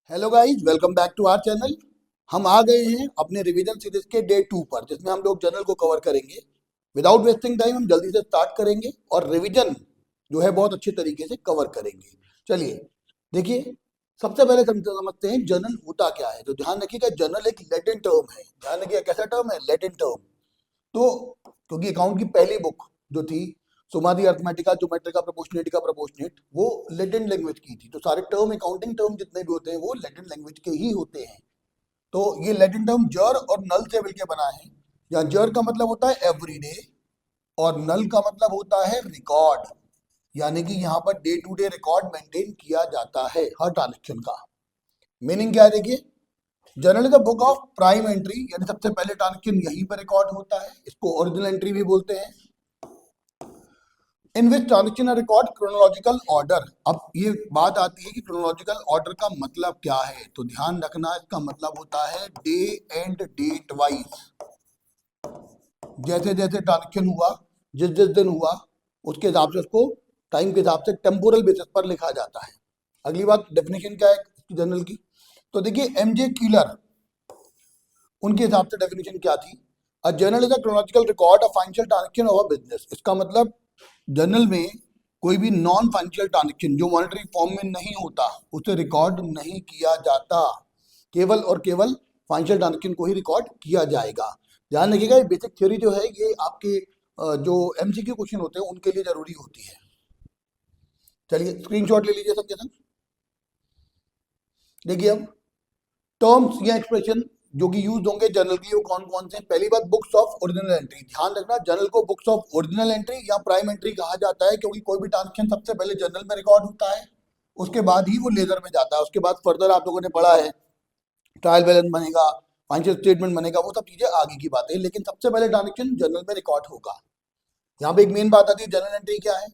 Hello guys, welcome back to our channel. हम आ गए हैं अपने रिवीजन सीरीज के डे 2 पर, जिसमें हम लोग जर्नल को कवर करेंगे। विदाउट वेस्टिंग टाइम हम जल्दी से स्टार्ट करेंगे और रिवीजन जो है बहुत अच्छे तरीके से कवर करेंगे। चलिए देखिए, सबसे पहले समझते हैं जर्नल होता क्या है। तो ध्यान रखिएगा, जर्नल एक लैटिन टर्म है। ध्यान रखिएगा कैसा टर्म है, लैटिन टर्म। तो क्योंकि अकाउंट की पहली बुक जो थी सुमादी अर्थमेटिका ज्योमेट्रिका प्रोपोर्शनेट का प्रोपोर्शनेट, वो लैटिन लैंग्वेज की थी। तो सारे टर्म, अकाउंटिंग टर्म जितने भी होते हैं वो लैटिन लैंग्वेज के ही होते हैं। तो ये लैटिन टर्म जर और नल से मिलकर बना है। यहाँ जर का मतलब होता है एवरीडे और नल का मतलब होता है रिकॉर्ड, यानी कि यहाँ पर day to day record maintain किया जाता है हर ट्रांजेक्शन का। मीनिंग क्या है देखिए, journal is a book of prime entry, यानी सबसे पहले ट्रांजेक्शन यहीं पर रिकॉर्ड होता है। इसको ओरिजिनल एंट्री भी बोलते हैं। इन विच ट्रांजेक्शन रिकॉर्ड क्रोनोलॉजिकल ऑर्डर। अब ये बात आती है कि क्रोनोलॉजिकल ऑर्डर का मतलब क्या है। तो ध्यान रखना, इसका मतलब होता है डे एंड डेट वाइज। जैसे जैसे ट्रांजेक्शन हुआ, जिस जिस दिन हुआ, उसके हिसाब से उसको टाइम के हिसाब से टेम्पोरल बेसिस पर लिखा जाता है। अगली बात, डेफिनेशन क्या है जर्नल की। तो देखिए, एमजे कीलर, उनके हिसाब से डेफिनेशन क्या थी। A journal is a chronological record of financial transaction of a business. इसका मतलब जर्नल में कोई भी नॉन फाइनेंशियल ट्रांजैक्शन जो मॉनेटरी फॉर्म में नहीं होता उसे रिकॉर्ड नहीं किया जाता। केवल और केवल फाइनेंशियल ट्रांजैक्शन को ही रिकॉर्ड किया जाएगा। ध्यान रखिएगा, ये बेसिक थ्योरी जो है ये आपके जो एमसीक्यू क्वेश्चन होते हैं उनके लिए जरूरी होती है। चलिए स्क्रीनशॉट ले लीजिए सबके संग। देखिए अब टर्म्स या एक्सप्रेशन जो कि यूज होंगे जर्नल के लिए वो कौन कौन से हैं। पहली बात, बुक्स ऑफ ओरिजिनल एंट्री। ध्यान रखना, जर्नल को बुक्स ऑफ ओरिजिनल एंट्री या प्राइम एंट्री कहा जाता है, क्योंकि कोई भी ट्रांजेक्शन सबसे पहले जर्नल में रिकॉर्ड होता है, उसके बाद ही वो लेजर में जाता है। उसके बाद फर्दर आप लोगों ने पढ़ा है, ट्रायल बैलेंस बनेगा, फाइनेंशियल स्टेटमेंट बनेगा, वो सब चीजें आगे की बात है, लेकिन सबसे पहले ट्रांजेक्शन जर्नल में रिकॉर्ड होगा। यहाँ पे एक मेन बात आती है, जर्नल एंट्री क्या है।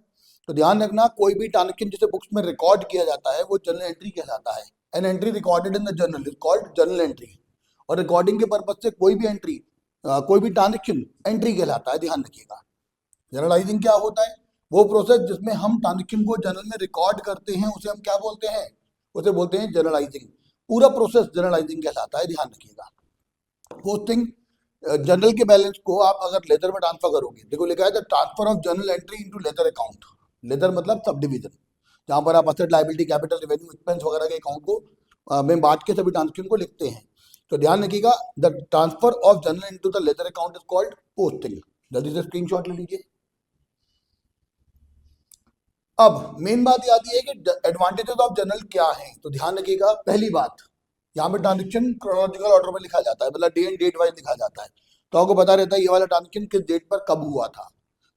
तो ध्यान रखना, कोई भी ट्रांजेक्शन जिसे बुक्स में रिकॉर्ड किया जाता है वो जर्नल एंट्री कहलाता है। An entry recorded in the journal is called journal entry. और रिकॉर्डिंग के पर्पज से कोई भी एंट्री, कोई भी ट्रांजेक्शन एंट्री कहलाता है। ध्यान रखिएगा। जर्नलाइजिंग क्या होता है, वो प्रोसेस जिसमें हम ट्रांजेक्शन को जर्नल में रिकॉर्ड करते हैं उसे हम क्या बोलते हैं, उसे बोलते हैं जर्नलाइजिंग। पूरा प्रोसेस जर्नलाइजिंग कहलाता है। ध्यान रखिएगा। पोस्टिंग, जर्नल के बैलेंस को आप अगर लेजर में ट्रांसफर करोगे, देखो लिखा है the transfer of journal entry into ledger account. Ledger मतलब सब डिवीजन, जहां पर आप asset liability capital revenue expense वगैरह के अकाउंट को में बांट के सभी ट्रांजेक्शन को लिखते हैं। तो ध्यान रखिएगा, the transfer of journal into the ledger account is called posting. जल्दी से स्क्रीनशॉट ले लीजिए। अब मेन बात ये आती है कि एडवांटेजेस ऑफ जर्नल क्या है। तो ध्यान रखिएगा, पहली बात, यहाँ पे ट्रांजेक्शन क्रोनोलॉजिकल ऑर्डर में लिखा जाता है, मतलब डे एंड डेट वाइज लिखा जाता है। तो आपको पता रहता है ये वाला ट्रांजेक्शन किस डेट पर कब हुआ था।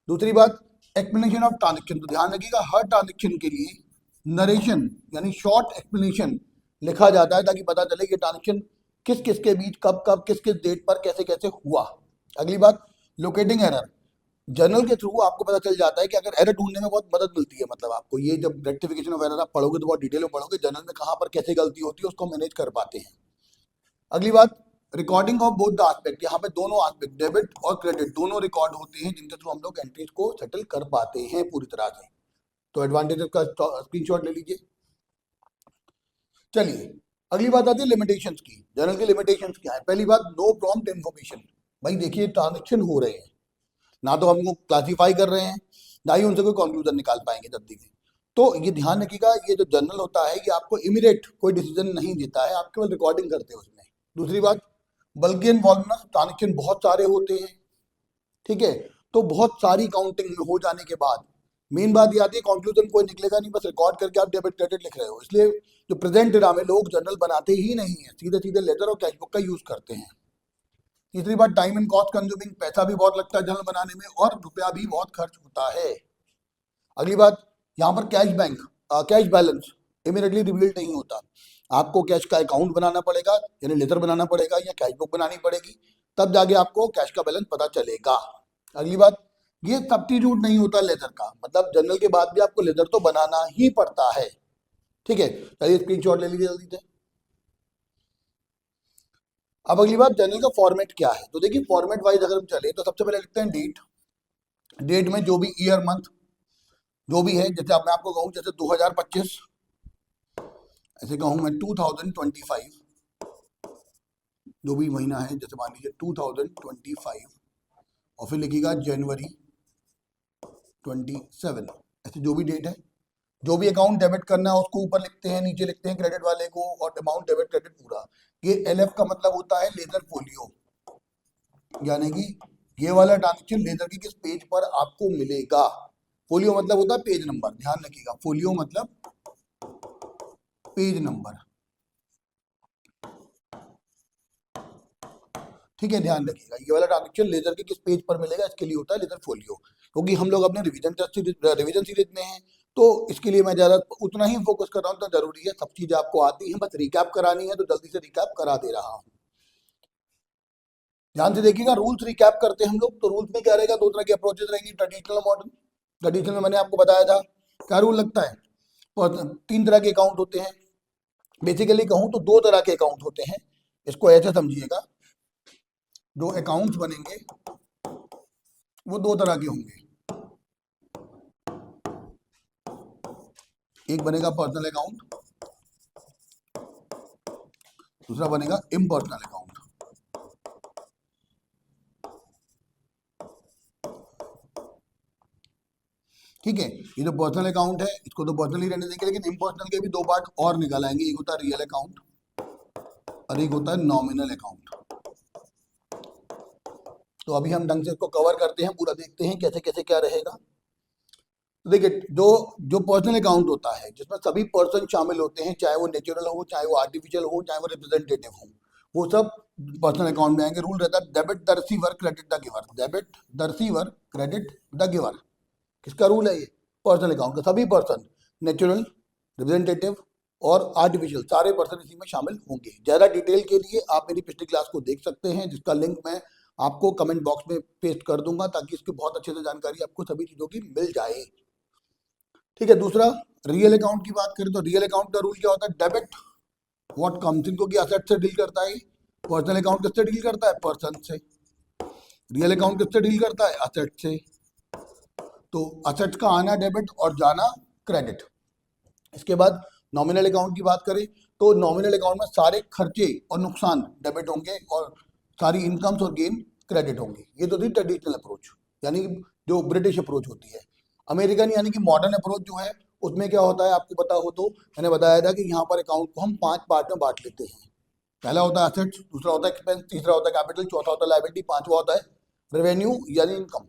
दूसरी बात, एक्सप्लेनेशन ऑफ ट्रांजेक्शन। तो ध्यान रखिएगा, हर ट्रांजेक्शन के लिए नरेशन यानी शॉर्ट एक्सप्लेनेशन लिखा जाता है, ताकि पता चले कि ट्रांजेक्शन किस किस के बीच कब कब किस किस डेट पर कैसे कैसे हुआ। अगली बात, लोकेटिंग एरर। जर्नल के थ्रू आपको पता चल जाता है कि अगर एरर ढूंढने में बहुत मदद मिलती है। मतलब आपको ये जब रेक्टिफिकेशन ऑफ एरर आप पढ़ोगे तो बहुत डिटेल में पढ़ोगे, जर्नल में कहाँ पर कैसे गलती होती है उसको मैनेज कर पाते हैं। अगली बात, recording of both the aspect. यहाँ पे दोनों एस्पेक्ट, डेबिट और क्रेडिट, दोनों रिकॉर्ड होते हैं, जिनके थ्रू हम लोग एंट्रीज को सेटल कर पाते हैं पूरी तरह से। तो एडवांटेज का स्क्रीनशॉट ले लीजिए। चलिए अगली बात आती है लिमिटेशंस की। जर्नल की लिमिटेशंस क्या है। पहली बात, नो प्रॉम्प्ट इन्फॉर्मेशन। भाई देखिए, ट्रांजेक्शन हो रहे हैं, ना तो हमको क्लासीफाई कर रहे हैं, ना ही उनसे कोई कंक्लूजन निकाल पाएंगे जल्दी में। तो ये ध्यान रखिएगा, ये जो जर्नल होता है ये आपको इमीडिएट कोई डिसीजन नहीं देता है, आप केवल रिकॉर्डिंग करते हैं उसमें। दूसरी बात, बल्कि इन्वॉल्वमेंट, ट्रांजेक्शन बहुत सारे होते हैं, ठीक है। तो बहुत सारी काउंटिंग हो जाने के बाद मेन बात ये आती है, कंक्लूजन कोई निकलेगा नहीं, बस रिकॉर्ड करके आप डेबिट क्रेडिट लिख रहे हो। इसलिए जो प्रेजेंट इरा में लोग जर्नल बनाते ही नहीं है, सीधे सीधे लेजर और कैश बुक का यूज करते हैं। तीसरी बात, टाइम एंड कॉस्ट कंज्यूमिंग, पैसा भी बहुत लगता है जर्नल बनाने में और रुपया भी बहुत खर्च होता है। अगली बात, यहाँ पर कैश बैलेंस इमीडिएटली रिवील नहीं होता। आपको कैश का अकाउंट बनाना पड़ेगा, यानी लेजर बनाना पड़ेगा या कैश बुक बनानी पड़ेगी, तब जाके आपको कैश का बैलेंस पता चलेगा। अगली बात, ये सब्स्टिट्यूट नहीं होता लेजर का, मतलब जर्नल के बाद भी आपको लेजर तो बनाना ही पड़ता है, ठीक है। चलिए स्क्रीनशॉट ले लीजिए जल्दी से। अब अगली बात, जर्नल का फॉर्मेट क्या है। तो देखिए, फॉर्मेट वाइज अगर हम चले तो सबसे पहले लिखते हैं डेट। डेट में जो भी ईयर मंथ जो भी है, जैसे अब मैं आपको कहूँ जैसे 2025, ऐसे कहूँ मैं 2025, जो भी महीना है, जैसे मान लीजिए 2025, और फिर लिखिएगा जनवरी 27, ऐसे जो भी डेट है, जो भी अकाउंट डेबिट करना है उसको ऊपर लिखते हैं, नीचे लिखते हैं क्रेडिट वाले को, और अमाउंट डेबिट क्रेडिट पूरा। ये LF का मतलब होता है लेजर फोलियो, यानी कि ये वाला ट्रांजेक्शन लेजर के किस पेज पर आपको मिलेगा। फोलियो मतलब होता है पेज नंबर, ध्यान रखिएगा, फोलियो मतलब पेज नंबर, ठीक है, ध्यान रखिएगा। ये वाला ट्रांजेक्शन लेजर के किस पेज पर मिलेगा, इसके लिए होता है लेजर फोलियो। क्योंकि हम लोग अपने रिवीजन सीरीज में हैं, तो इसके लिए मैं ज्यादा उतना ही फोकस कर रहा हूँ, तो जरूरी है सब चीजें आपको आती हैं, बस रिकैप करानी है तो जल्दी से रिकैप करा दे रहा हूँ। ध्यान से देखिएगा, रूल्स रिकैप करते हैं हम लोग, तो रूल्स में क्या रहेगा, दो तरह के अप्रोचेस रहेंगे, ट्रेडिशनल और मॉडर्न। ट्रेडिशनल में मैंने आपको बताया था क्या रूल लगता है, और 3 तरह के अकाउंट होते हैं। बेसिकली कहूँ तो 2 तरह के अकाउंट होते हैं, इसको ऐसे समझिएगा, जो अकाउंट्स बनेंगे वो 2 तरह के होंगे। एक बनेगा पर्सनल अकाउंट, दूसरा बनेगा इम्पर्सनल अकाउंट। ठीक है, ये जो पर्सनल अकाउंट है इसको तो पर्सनली रहने देंगे, लेकिन इम्पर्सनल के भी 2 पार्ट और निकल आएंगे, एक होता है रियल अकाउंट और एक होता है नॉमिनल अकाउंट। तो अभी हम ढंग से इसको कवर करते हैं, पूरा देखते हैं कैसे कैसे क्या रहेगा। तो देखिए, जो जो पर्सनल अकाउंट होता है जिसमें सभी पर्सन शामिल होते हैं, चाहे वो नेचुरल हो, चाहे वो आर्टिफिशियल हो, चाहे वो रिप्रेजेंटेटिव हो, वो सब पर्सनल अकाउंट में आएंगे। रूल रहता है debit the receiver credit the giver, debit the receiver credit the giver. किसका रूल है ये, पर्सनल अकाउंट का। सभी पर्सन, नेचुरल, रिप्रेजेंटेटिव और आर्टिफिशियल, सारे पर्सन इसी में शामिल होंगे। ज़्यादा डिटेल के लिए आप मेरी पिछली क्लास को देख सकते हैं, जिसका लिंक मैं आपको कमेंट बॉक्स में पेस्ट कर दूंगा, ताकि इसकी बहुत अच्छे से जानकारी आपको सभी चीज़ों की मिल जाए। ठीक है, दूसरा रियल अकाउंट की बात करें तो रियल अकाउंट का रूल क्या होता है, डेबिट व्हाट कम्स इन, क्योंकि असेट से डील करता है। पर्सनल अकाउंट किससे डील करता है, पर्सन से। रियल अकाउंट किससे डील करता है, असेट से। तो असेट्स का आना डेबिट और जाना क्रेडिट। इसके बाद नॉमिनल अकाउंट की बात करें तो नॉमिनल अकाउंट में सारे खर्चे और नुकसान डेबिट होंगे, और सारी इनकम्स और गेन क्रेडिट होंगे। ये तो थी ट्रेडिशनल अप्रोच, यानी जो ब्रिटिश अप्रोच होती है। अमेरिकन यानी कि मॉडर्न अप्रोच जो है, उसमें क्या होता है आपको पता हो तो, मैंने बताया था कि यहाँ पर अकाउंट को हम 5 पार्ट में बांट लेते हैं। पहला होता है असेट्स, दूसरा होता है एक्सपेंस, तीसरा होता है कैपिटल, चौथा होता है लायबिलिटी, पांचवा होता है रेवेन्यू यानी इनकम।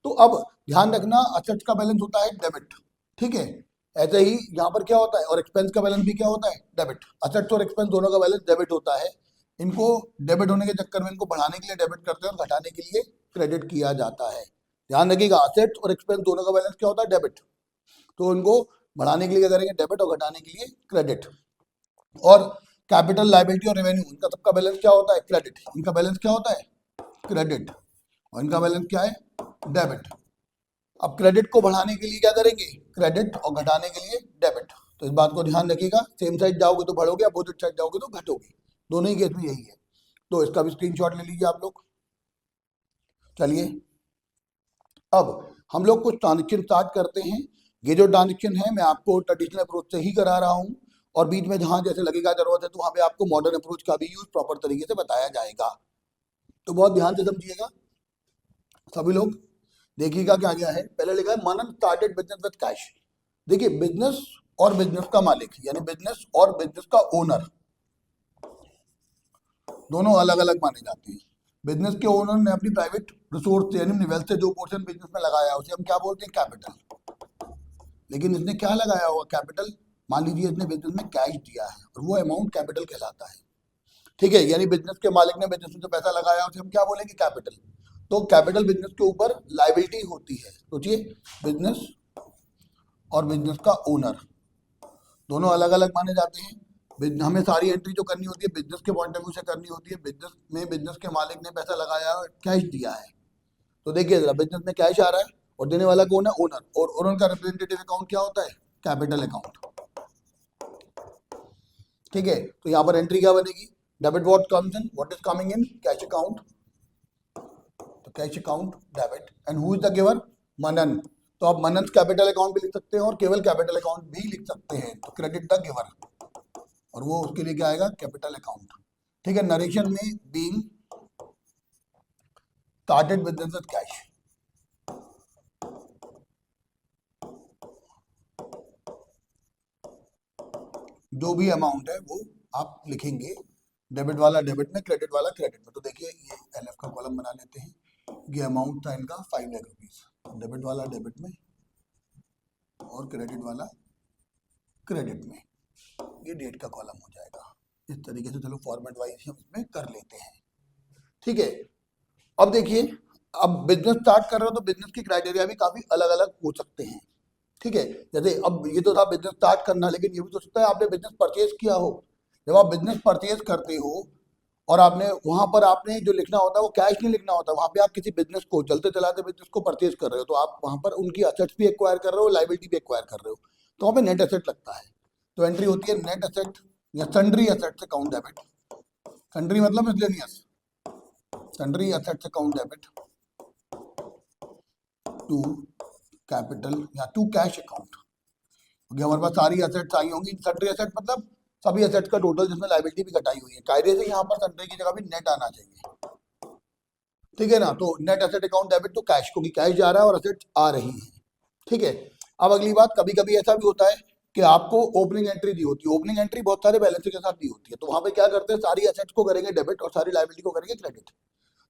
तो अब ध्यान रखना, असेट्स का बैलेंस होता है डेबिट, ठीक है। ऐसे ही यहाँ पर क्या होता है, और एक्सपेंस का बैलेंस भी क्या होता है, डेबिट। असेट्स और एक्सपेंस दोनों का बैलेंस डेबिट होता है। इनको डेबिट होने के चक्कर में इनको बढ़ाने के लिए डेबिट करते हैं और घटाने के लिए क्रेडिट किया जाता है। ध्यान रखिएगा, असेट्स और एक्सपेंस दोनों का बैलेंस क्या होता है, डेबिट। तो इनको बढ़ाने के लिए क्या करेंगे, डेबिट, और घटाने के लिए क्रेडिट। और कैपिटल, लायबिलिटी और रेवेन्यू, इनका सबका बैलेंस क्या होता है, क्रेडिट। इनका बैलेंस क्या होता है, क्रेडिट, और इनका बैलेंस क्या है, डेबिट। अब क्रेडिट को बढ़ाने के लिए क्या करेंगे, क्रेडिट, और घटाने के लिए डेबिट। तो इस बात को ध्यान रखिएगा, सेम साइड जाओगे तो बढ़ोगे, अपोजिट साइड जाओगे तो घटोगे, दोनों ही केस में यही है। तो इसका भी स्क्रीनशॉट ले लीजिए आप लोग। चलिए, अब हम लोग कुछ ट्रांजेक्शन स्टार्ट करते हैं। ये जो ट्रांजेक्शन है मैं आपको ट्रेडिशनल अप्रोच से ही करा रहा हूँ, और बीच में जहाँ जैसे लगेगा जरूरत है तो वहाँ पे आपको मॉडर्न अप्रोच का भी यूज प्रॉपर तरीके से बताया जाएगा। तो बहुत ध्यान से समझिएगा सभी लोग, देखिएगा क्या क्या है। पहले लिखा है मनन स्टार्टेड बिजनेस विद कैश। देखिए, बिजनेस और बिजनेस का मालिक, यानी बिजनेस और बिजनेस का ओनर, दोनों अलग अलग माने जाते हैं। बिजनेस के ओनर ने अपनी प्राइवेट रिसोर्स से, यानी वेल्थ से जो पोर्शन बिजनेस में लगाया उसे हम क्या बोलते हैं, कैपिटल। लेकिन इसने क्या लगाया हुआ, कैपिटल। मान लीजिए इसने बिजनेस में कैश दिया है और वो अमाउंट कैपिटल कहलाता है, ठीक है। यानी बिजनेस के मालिक ने बिजनेस में जो पैसा लगाया उसे हम क्या बोलेंगे, कैपिटल। तो कैपिटल बिजनेस के ऊपर लायबिलिटी होती है। सोचिए, बिजनेस और बिजनेस का ओनर दोनों अलग अलग माने जाते हैं। हमें सारी एंट्री जो करनी होती है बिजनेस के पॉइंट ऑफ व्यू से करनी होती है। बिजनेस में बिजनेस के मालिक ने पैसा लगाया और कैश दिया है, तो देखिए जरा, बिजनेस में कैश आ रहा है और देने वाला कौन है, ओनर। और ओनर का रिप्रेजेंटेटिव अकाउंट क्या होता है, कैपिटल अकाउंट, ठीक है। तो यहाँ पर एंट्री क्या बनेगी, debit what comes in, what is coming in, cash account. तो cash account debit, and who is the giver, Manan. तो आप मनन कैपिटल अकाउंट भी लिख सकते हैं और केवल कैपिटल अकाउंट भी लिख सकते हैं। तो क्रेडिट द गिवर, और वो उसके लिए क्या आएगा, कैपिटल अकाउंट। ठीक है, नरेशन में being started business with cash. जो भी अमाउंट है वो आप लिखेंगे, डेबिट वाला डेबिट में, क्रेडिट वाला क्रेडिट में। तो देखिए ये एलएफ का कॉलम बना लेते हैं, ये अमाउंट था इनका 5 लाख रुपीज, डेबिट वाला डेबिट में और क्रेडिट वाला क्रेडिट में, ये डेट का कॉलम हो जाएगा इस तरीके से। चलो फॉर्मेट वाइज हम इसमें कर लेते हैं। ठीक है, अब देखिए, अब बिजनेस स्टार्ट कर रहे हो तो बिजनेस की क्राइटेरिया भी काफी अलग अलग हो सकते हैं। ठीक है, जैसे अब ये तो था बिजनेस स्टार्ट करना, लेकिन ये भी तो सकता है आपने बिजनेस परचेज किया हो। जब आप बिजनेस परचेज करते हो और आपने वहां पर आपने जो लिखना होता है वो कैश नहीं लिखना होता, वहां पे आप किसी बिजनेस को, चलते चलाते बिजनेस को परचेज कर रहे हो, तो आप वहां पर उनकी असेट्स भी एक्वायर कर रहे हो, लाइबिलिटी भी एक्वायर कर रहे हो, तो वहां पे नेट एसेट लगता है। तो एंट्री होती है नेट एसेट या sundry assets account debit. Sundry मतलब miscellaneous, sundry assets account debit to capital या टू कैश अकाउंट। क्योंकि हमारे पास सारी एसेट्स आई होंगी, सन्ड्री एसेट मतलब सभी एसेट्स का टोटल जिसमें लायबिलिटी भी कटाई हुई है। कायदे से यहाँ पर सन्ड्री की जगह भी नेट आना चाहिए। ठीक है ना, तो net asset account debit to cash, क्योंकि कैश जा रहा है और एसेट्स आ रही है। ठीक है, अब अगली बात, कभी कभी ऐसा भी होता है कि आपको ओपनिंग एंट्री दी होती है, ओपनिंग एंट्री बहुत सारे बैलेंस के साथ दी होती है, तो वहां पे क्या करते हैं, सारी एसेट्स को करेंगे डेबिट और सारी लायबिलिटी को करेंगे क्रेडिट।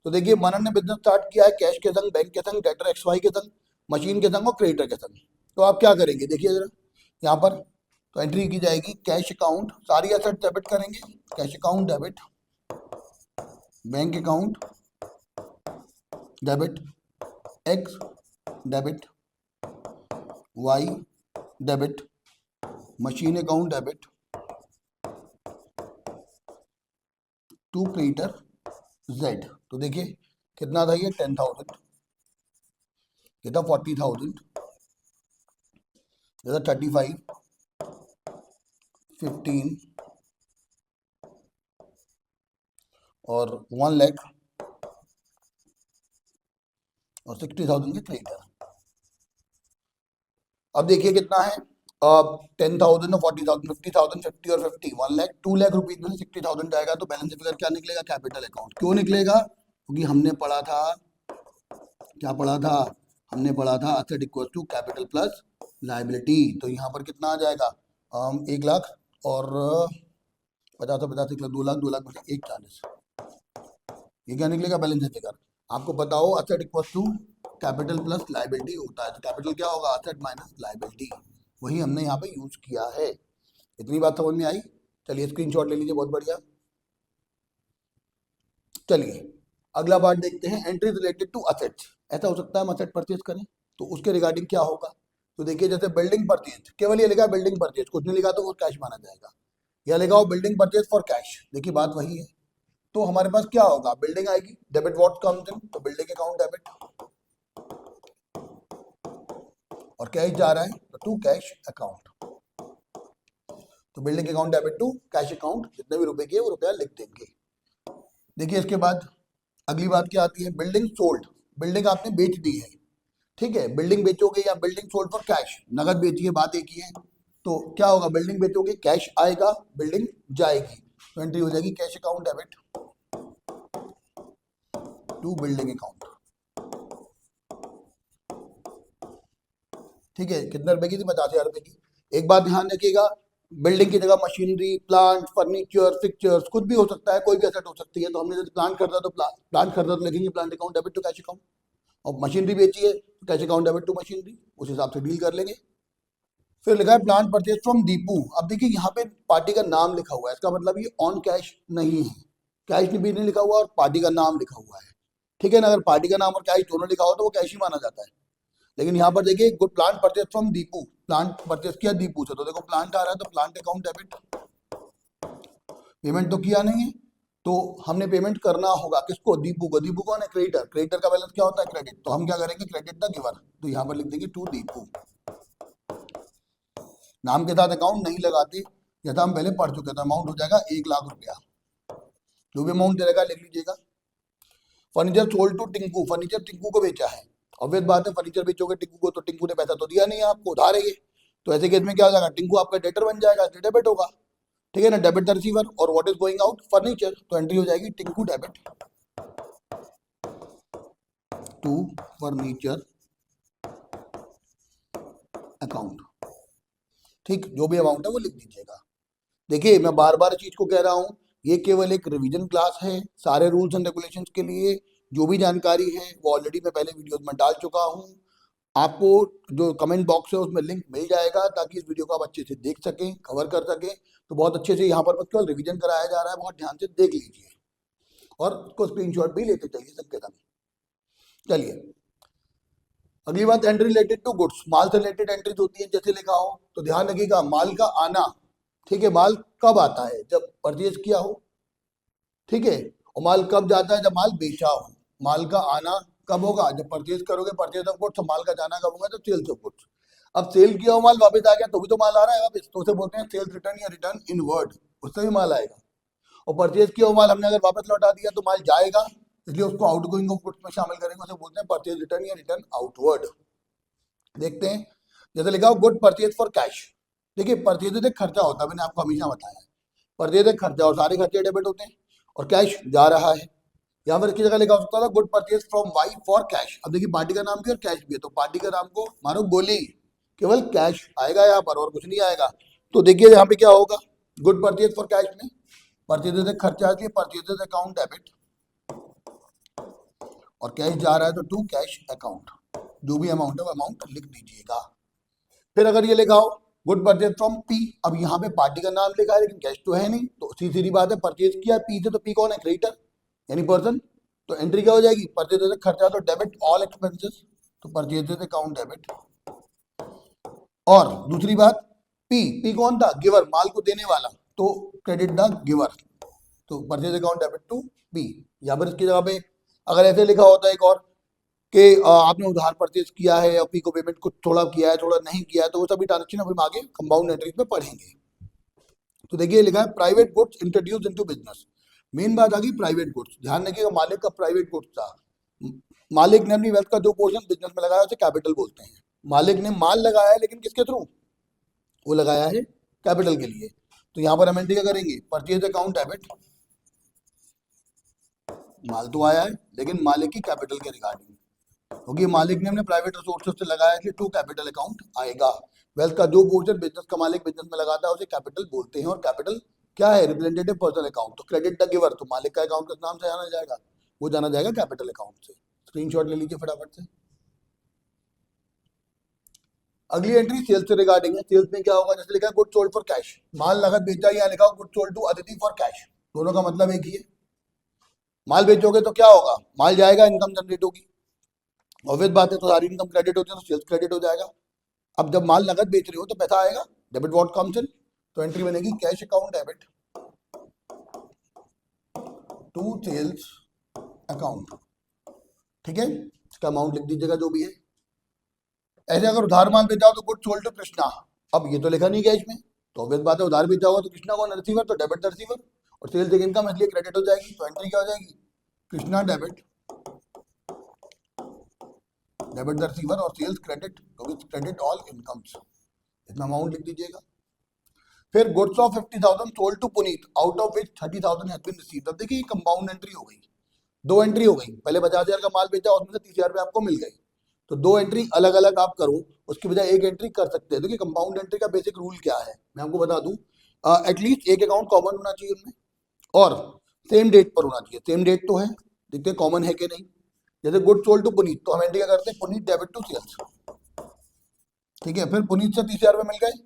तो देखिए मनन ने बिजनेस स्टार्ट किया है कैश के संग, बैंक के संग, डेटर एक्स वाई के संग, मशीन के संग और क्रेडिटर के संग। तो आप क्या करेंगे, देखिए जरा यहाँ पर, तो एंट्री की जाएगी कैश अकाउंट, सारी एसेट डेबिट करेंगे, cash account debit, bank account debit, X debit, Y debit, machine account debit to creditor Z. तो देखिए कितना था ये, 10,000, ये था 40,000, ये था 35, 15 और 1 लाख और 60,000 के क्रेडिटर। अब देखिए कितना है, 10,000 और 40,000, 50,000, 50 और 50, 1 लाख, 2 लाख रुपीज में से 60,000 जाएगा, तो बैलेंस फिगर क्या निकलेगा, कैपिटल अकाउंट। क्यों निकलेगा, क्योंकि हमने पढ़ा था, क्या पढ़ा था, हमने पढ़ा था asset equal to capital plus liability. तो यहाँ पर कितना आ जाएगा, 1 लाख और 50 और 50, 1 लाख, 2 लाख, 2 लाख में से 1,40, ये क्या निकलेगा, बैलेंस फिगर। आपको पता हो asset equal to capital plus liability होता है, तो कैपिटल क्या होगा, एसेट माइनस लायबिलिटी, वही हमने यहाँ पे यूज किया है। इतनी बात समझ में आई। चलिए स्क्रीनशॉट ले लीजिए, बहुत बढ़िया। चलिए अगला पार्ट देखते हैं, एंट्री रिलेटेड टू असेट्स। ऐसा हो सकता है हम असेट परचेज करें, तो उसके रिगार्डिंग क्या होगा। तो देखिए जैसे बिल्डिंग परचेज, केवल ये लिखा है बिल्डिंग परचेज, कुछ नहीं लिखा तो वो कैश माना जाएगा। या लिखा हो बिल्डिंग परचेज फॉर कैश, देखिए बात वही है। तो हमारे पास क्या होगा, बिल्डिंग आएगी, डेबिट व्हाट कम्स इन, तो बिल्डिंग अकाउंट डेबिट, और कैश जा रहा है तो टू कैश अकाउंट, तो building account debit to cash account, जितने भी रुपए किए वो रुपया लिख देंगे। देखिए इसके बाद अगली बात क्या आती है, बिल्डिंग सोल्ड, बिल्डिंग आपने बेच दी है। ठीक है, बिल्डिंग बेचोगे या बिल्डिंग सोल्ड फॉर कैश, नगद बेचिए, बात एक ही है। तो क्या होगा, बिल्डिंग बेचोगे, कैश आएगा, बिल्डिंग जाएगी, तो एंट्री हो जाएगी cash account debit to building account. ठीक है, कितने रुपए की थी, 50,000 रुपए की। एक बात ध्यान रखिएगा, बिल्डिंग की जगह मशीनरी, प्लांट, फर्नीचर, फिक्चर्स, कुछ भी हो सकता है, कोई भी एसेट हो सकती है। तो हमने जब प्लांट खरीदा तो प्लांट खरीदा तो लिखेंगे plant account debit to cash account, और मशीनरी बेची है तो cash account debit to machinery, उस हिसाब से डील कर लेंगे। फिर लिखा है प्लांट परचेज फ्रॉम दीपू। अब देखिए यहाँ पे पार्टी का नाम लिखा हुआ है, इसका मतलब ये ऑन कैश नहीं है, कैश भी नहीं लिखा हुआ और पार्टी का नाम लिखा हुआ है। ठीक है ना, अगर पार्टी का नाम और कैश दोनों लिखा हो तो वो कैश ही माना जाता है। लेकिन यहाँ पर देखिए good plant purchase from Deepu, plant purchase किया दीपू से, तो देखो प्लांट आ रहा है तो प्लांट अकाउंट डेबिट, पेमेंट तो किया नहीं है, तो हमने पेमेंट करना होगा किसको, दीपू को। दीपू कौन है, क्रेडिटर, क्रेडिटर का बैलेंस क्या होता है, क्रेडिट, तो हम क्या करेंगे, क्रेडिट द गिवर, तो यहाँ पर लिख देंगे टू दीपू। नाम के साथ अकाउंट नहीं लगाते, जैसा हम पहले पढ़ चुके थे। अमाउंट हो जाएगा 1 लाख रुपया, जो भी अमाउंट दे लिख लीजिएगा। Furniture sold to Tinku, furniture Tinku को बेचा है, ऑब्वियस बात है, फर्नीचर बेचोगे टिंकू को तो टिंकू ने पैसा तो दिया नहीं है आपको, उधार है ये, तो ऐसे केस में क्या हो जाएगा, टिंकू आपका डेटर बन जाएगा, डेबिट होगा। ठीक है ना, डेबिट द रिसीवर। और what is going out, furniture, तो एंट्री हो जाएगी Tinku debit to furniture account. ठीक, जो भी अमाउंट है वो लिख दीजिएगा। देखिए मैं बार बार चीज को कह रहा हूं, ये केवल एक रिवीजन क्लास है। सारे रूल्स एंड रेगुलेशंस के लिए जो भी जानकारी है वो ऑलरेडी मैं पहले वीडियोस में डाल चुका हूं। आपको जो कमेंट बॉक्स है उसमें लिंक मिल जाएगा, ताकि इस वीडियो को आप अच्छे से देख सकें, कवर कर सकें। तो बहुत अच्छे से यहाँ पर बस केवल रिवीजन कराया जा रहा है, बहुत ध्यान से देख लीजिए और उसको स्क्रीनशॉट भी लेते चलिए सबके साथ। चलिए अगली बात, एंट्री रिलेटेड टू गुड्स, माल से रिलेटेड एंट्रीज होती है। जैसे लिखा हो तो ध्यान रखिएगा, माल का आना, ठीक है, माल कब आता है, जब परचेज किया हो, ठीक है, और माल कब जाता है, जब माल बेचा हो। माल का आना कब होगा, जब परचेज करोगे, परचेज ऑफ गुड्स। माल का जाना कब होगा, जब सेल्स ऑफ गुड्स। अब सेल किया हुआ माल वापस आ गया तो भी तो माल आ रहा है वापस, तो उसे बोलते हैं सेल्स रिटर्न या रिटर्न इनवर्ड, उससे भी माल आएगा। और परचेज किया हुआ माल हमने अगर वापस लौटा दिया तो माल जाएगा, इसलिए उसको आउटगोइंग ऑफ गुड्स में शामिल करेंगे, उसे बोलते हैं परचेज रिटर्न या रिटर्न आउटवर्ड। देखते हैं, जैसे लिखा हो गुड परचेज फॉर कैश। देखिए परचेज एक खर्चा होता है, मैंने आपको हमेशा बताया, परचेज एक खर्चा और सारे खर्चे डेबिट होते हैं, और कैश जा रहा है। यहाँ पर इसकी जगह लिखा हो सकता था good purchase from Y for cash. अब देखिए पार्टी का नाम भी और कैश भी है, तो पार्टी का नाम को मानो गोली, केवल कैश आएगा यहाँ पर और कुछ नहीं आएगा। तो देखिए यहाँ पे क्या होगा, गुड परचेज फॉर कैश में परचेज एक खर्चा है, परचेजेस अकाउंट डेबिट, और कैश जा रहा है तो टू कैश अकाउंट। जो भी अमाउंट है वो अमाउंट लिख दीजिएगा। फिर अगर ये लिखा हो गुड परचेज फ्रॉम पी, अब यहाँ पे पार्टी का नाम लिखा है लेकिन कैश तो है नहीं, तो सीधी बात है, परचेज किया पी से, तो पी कौन है, क्रेडिटर यानी पर्सन। तो एंट्री क्या हो जाएगी, परचेज खर्चा तो डेबिट ऑल एक्सपेंसेस, तो परचेज अकाउंट डेबिट। और दूसरी बात, पी कौन था, गिवर, माल को देने वाला, तो क्रेडिट द गिवर, तो purchase account debit to P. या फिर इसकी जगह पे अगर ऐसे लिखा होता है एक और कि आपने उधार परचेज किया है, पी को पेमेंट कुछ थोड़ा किया है थोड़ा नहीं किया है, तो वो सभी ट्रांजेक्शन अभी आगे कंपाउंड एंट्रीज में पढ़ेंगे। तो देखिए लिखा है private goods introduce into business. Main बात आ गई प्राइवेट गुड्स। ध्यान रखिएगा मालिक का प्राइवेट गुड्स था, मालिक ने अपनी वेल्थ का जो पोर्शन बिजनेस में लगाया उसे कैपिटल बोलते हैं। मालिक ने माल लगाया है लेकिन किसके थ्रू, वो लगाया है कैपिटल के लिए। तो यहाँ पर हम एंट्री क्या करेंगे, परचेज अकाउंट डेबिट, माल तो आया है लेकिन मालिक की कैपिटल के रिगार्डिंग, क्योंकि मालिक ने अपने प्राइवेट रिसोर्सेज से लगाया है, टू कैपिटल अकाउंट आएगा। वेल्थ का जो पोर्शन बिजनेस का मालिक बिजनेस में लगाता है उसे कैपिटल बोलते हैं। और कैपिटल क्या है, रिप्रेजेंटेटिव पर्सनल अकाउंट, तो क्रेडिट द गिवर, तो मालिक का अकाउंट किस नाम से जाना जाएगा, वो जाना जाएगा कैपिटल अकाउंट से। स्क्रीनशॉट ले लीजिए फटाफट से। अगली एंट्री सेल्स से रिगार्डिंग है। सेल्स में क्या होगा, जैसे लिखा है गुड सोल्ड फॉर कैश, माल नगद बेचा, या लिखा good sold to Aditi for cash, दोनों का मतलब एक ही है। माल बेचोगे तो क्या होगा, माल जाएगा, इनकम जनरेट होगी, ऑब्वियस बात है, तो सारी इनकम क्रेडिट होती है तो सेल्स क्रेडिट हो जाएगा। अब जब माल नगद बेच रहे हो तो पैसा आएगा, डेबिट व्हाट कम्स इन, तो एंट्री बनेगी cash account debit to sales account. ठीक है, इसका अमाउंट लिख दीजिएगा जो भी है। ऐसे अगर उधार माल बेचा हो तो गुड सोल्ड टू कृष्णा, अब ये तो लिखा नहीं कैश में, तो ऑब्वियस बात है उधार बेचा होगा तो कृष्णा कौन, रिसीवर, तो डेबिट द रिसीवर, और सेल्स एक इनकम इसलिए क्रेडिट हो जाएगी, तो एंट्री क्या हो जाएगी, कृष्णा डेबिट द रिसीवर, और सेल्स क्रेडिट, क्योंकि क्रेडिट ऑल इनकम्स, इतना अमाउंट लिख दीजिएगा। फिर goods of 50,000 sold to Puneet, out of which 30,000 has been received. अब देखिए कंपाउंड एंट्री हो गई, दो एंट्री हो गई, पहले 50,000 का माल बेचा उसमें से 30,000 रुपये आपको मिल गए, तो दो एंट्री अलग अलग आप करो, उसकी बजाय एक एंट्री कर सकते हैं। देखिए कंपाउंड एंट्री का बेसिक रूल क्या है मैं आपको बता दूं, एटलीस्ट एक अकाउंट कॉमन होना चाहिए उनमें, और सेम डेट पर होना चाहिए। सेम डेट तो है, देखते हैं कॉमन है कि नहीं। जैसे गुड सोल्ड टू पुनीत, तो हम एंट्री क्या करते हैं, पुनीत डेबिट टू सेल्स, ठीक है। फिर पुनीत से 30,000 रुपये मिल गए,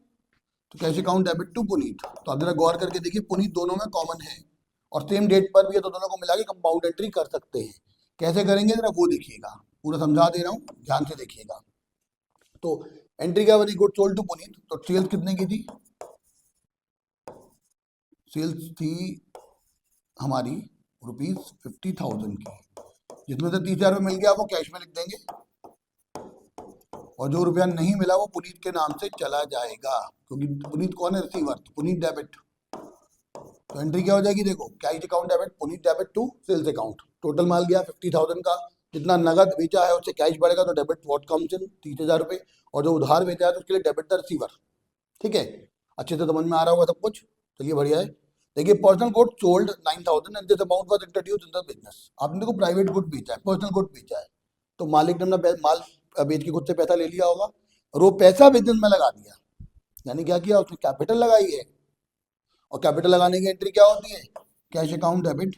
तो cash account debit to Puneet. तो आप जरा गौर करके देखिए, पुनीत दोनों में कॉमन है और सेम डेट पर भी है, तो दोनों को मिला के कंपाउंड एंट्री कर सकते हैं। कैसे करेंगे जरा वो देखिएगा, पूरा समझा दे रहा हूँ, ध्यान से देखिएगा। तो एंट्री क्या बनी, गुड सोल्ड टू पुनीत, तो सेल्स कितने की थी, सेल्स थी हमारी ₹50,000 की, जिसमें से 30,000 रुपये मिल गया वो कैश में लिख देंगे, और जो रुपया नहीं मिला वो पुनीत के नाम से चला जाएगा, क्योंकि पुनीत कौन है, रिसीवर, तो पुनीत डेबिट। तो एंट्री क्या हो जाएगी, देखो cash account debit, Puneet debit to sales account. Total माल गया 50,000 का, जितना नगद बेचा है उससे कैश बढ़ेगा, तो डेबिट व्हाट कम्स इन 30,000 रुपये, और जो उधार बेचा है तो उसके लिए डेबिट द रिसीवर। ठीक है, अच्छे से समझ में आ रहा होगा सब कुछ। चलिए बढ़िया है। देखिए personal good sold 9,000 and this amount was introduced in the business. आपने देखो प्राइवेट गुड बेचा है, पर्सनल गुड बेचा है, तो मालिक ने अपना माल बेच के खुद से पैसा ले लिया होगा और वो पैसा बिजनेस में लगा दिया, यानी क्या किया उसने, कैपिटल लगाई है। और कैपिटल लगाने की एंट्री क्या होती है, cash account debit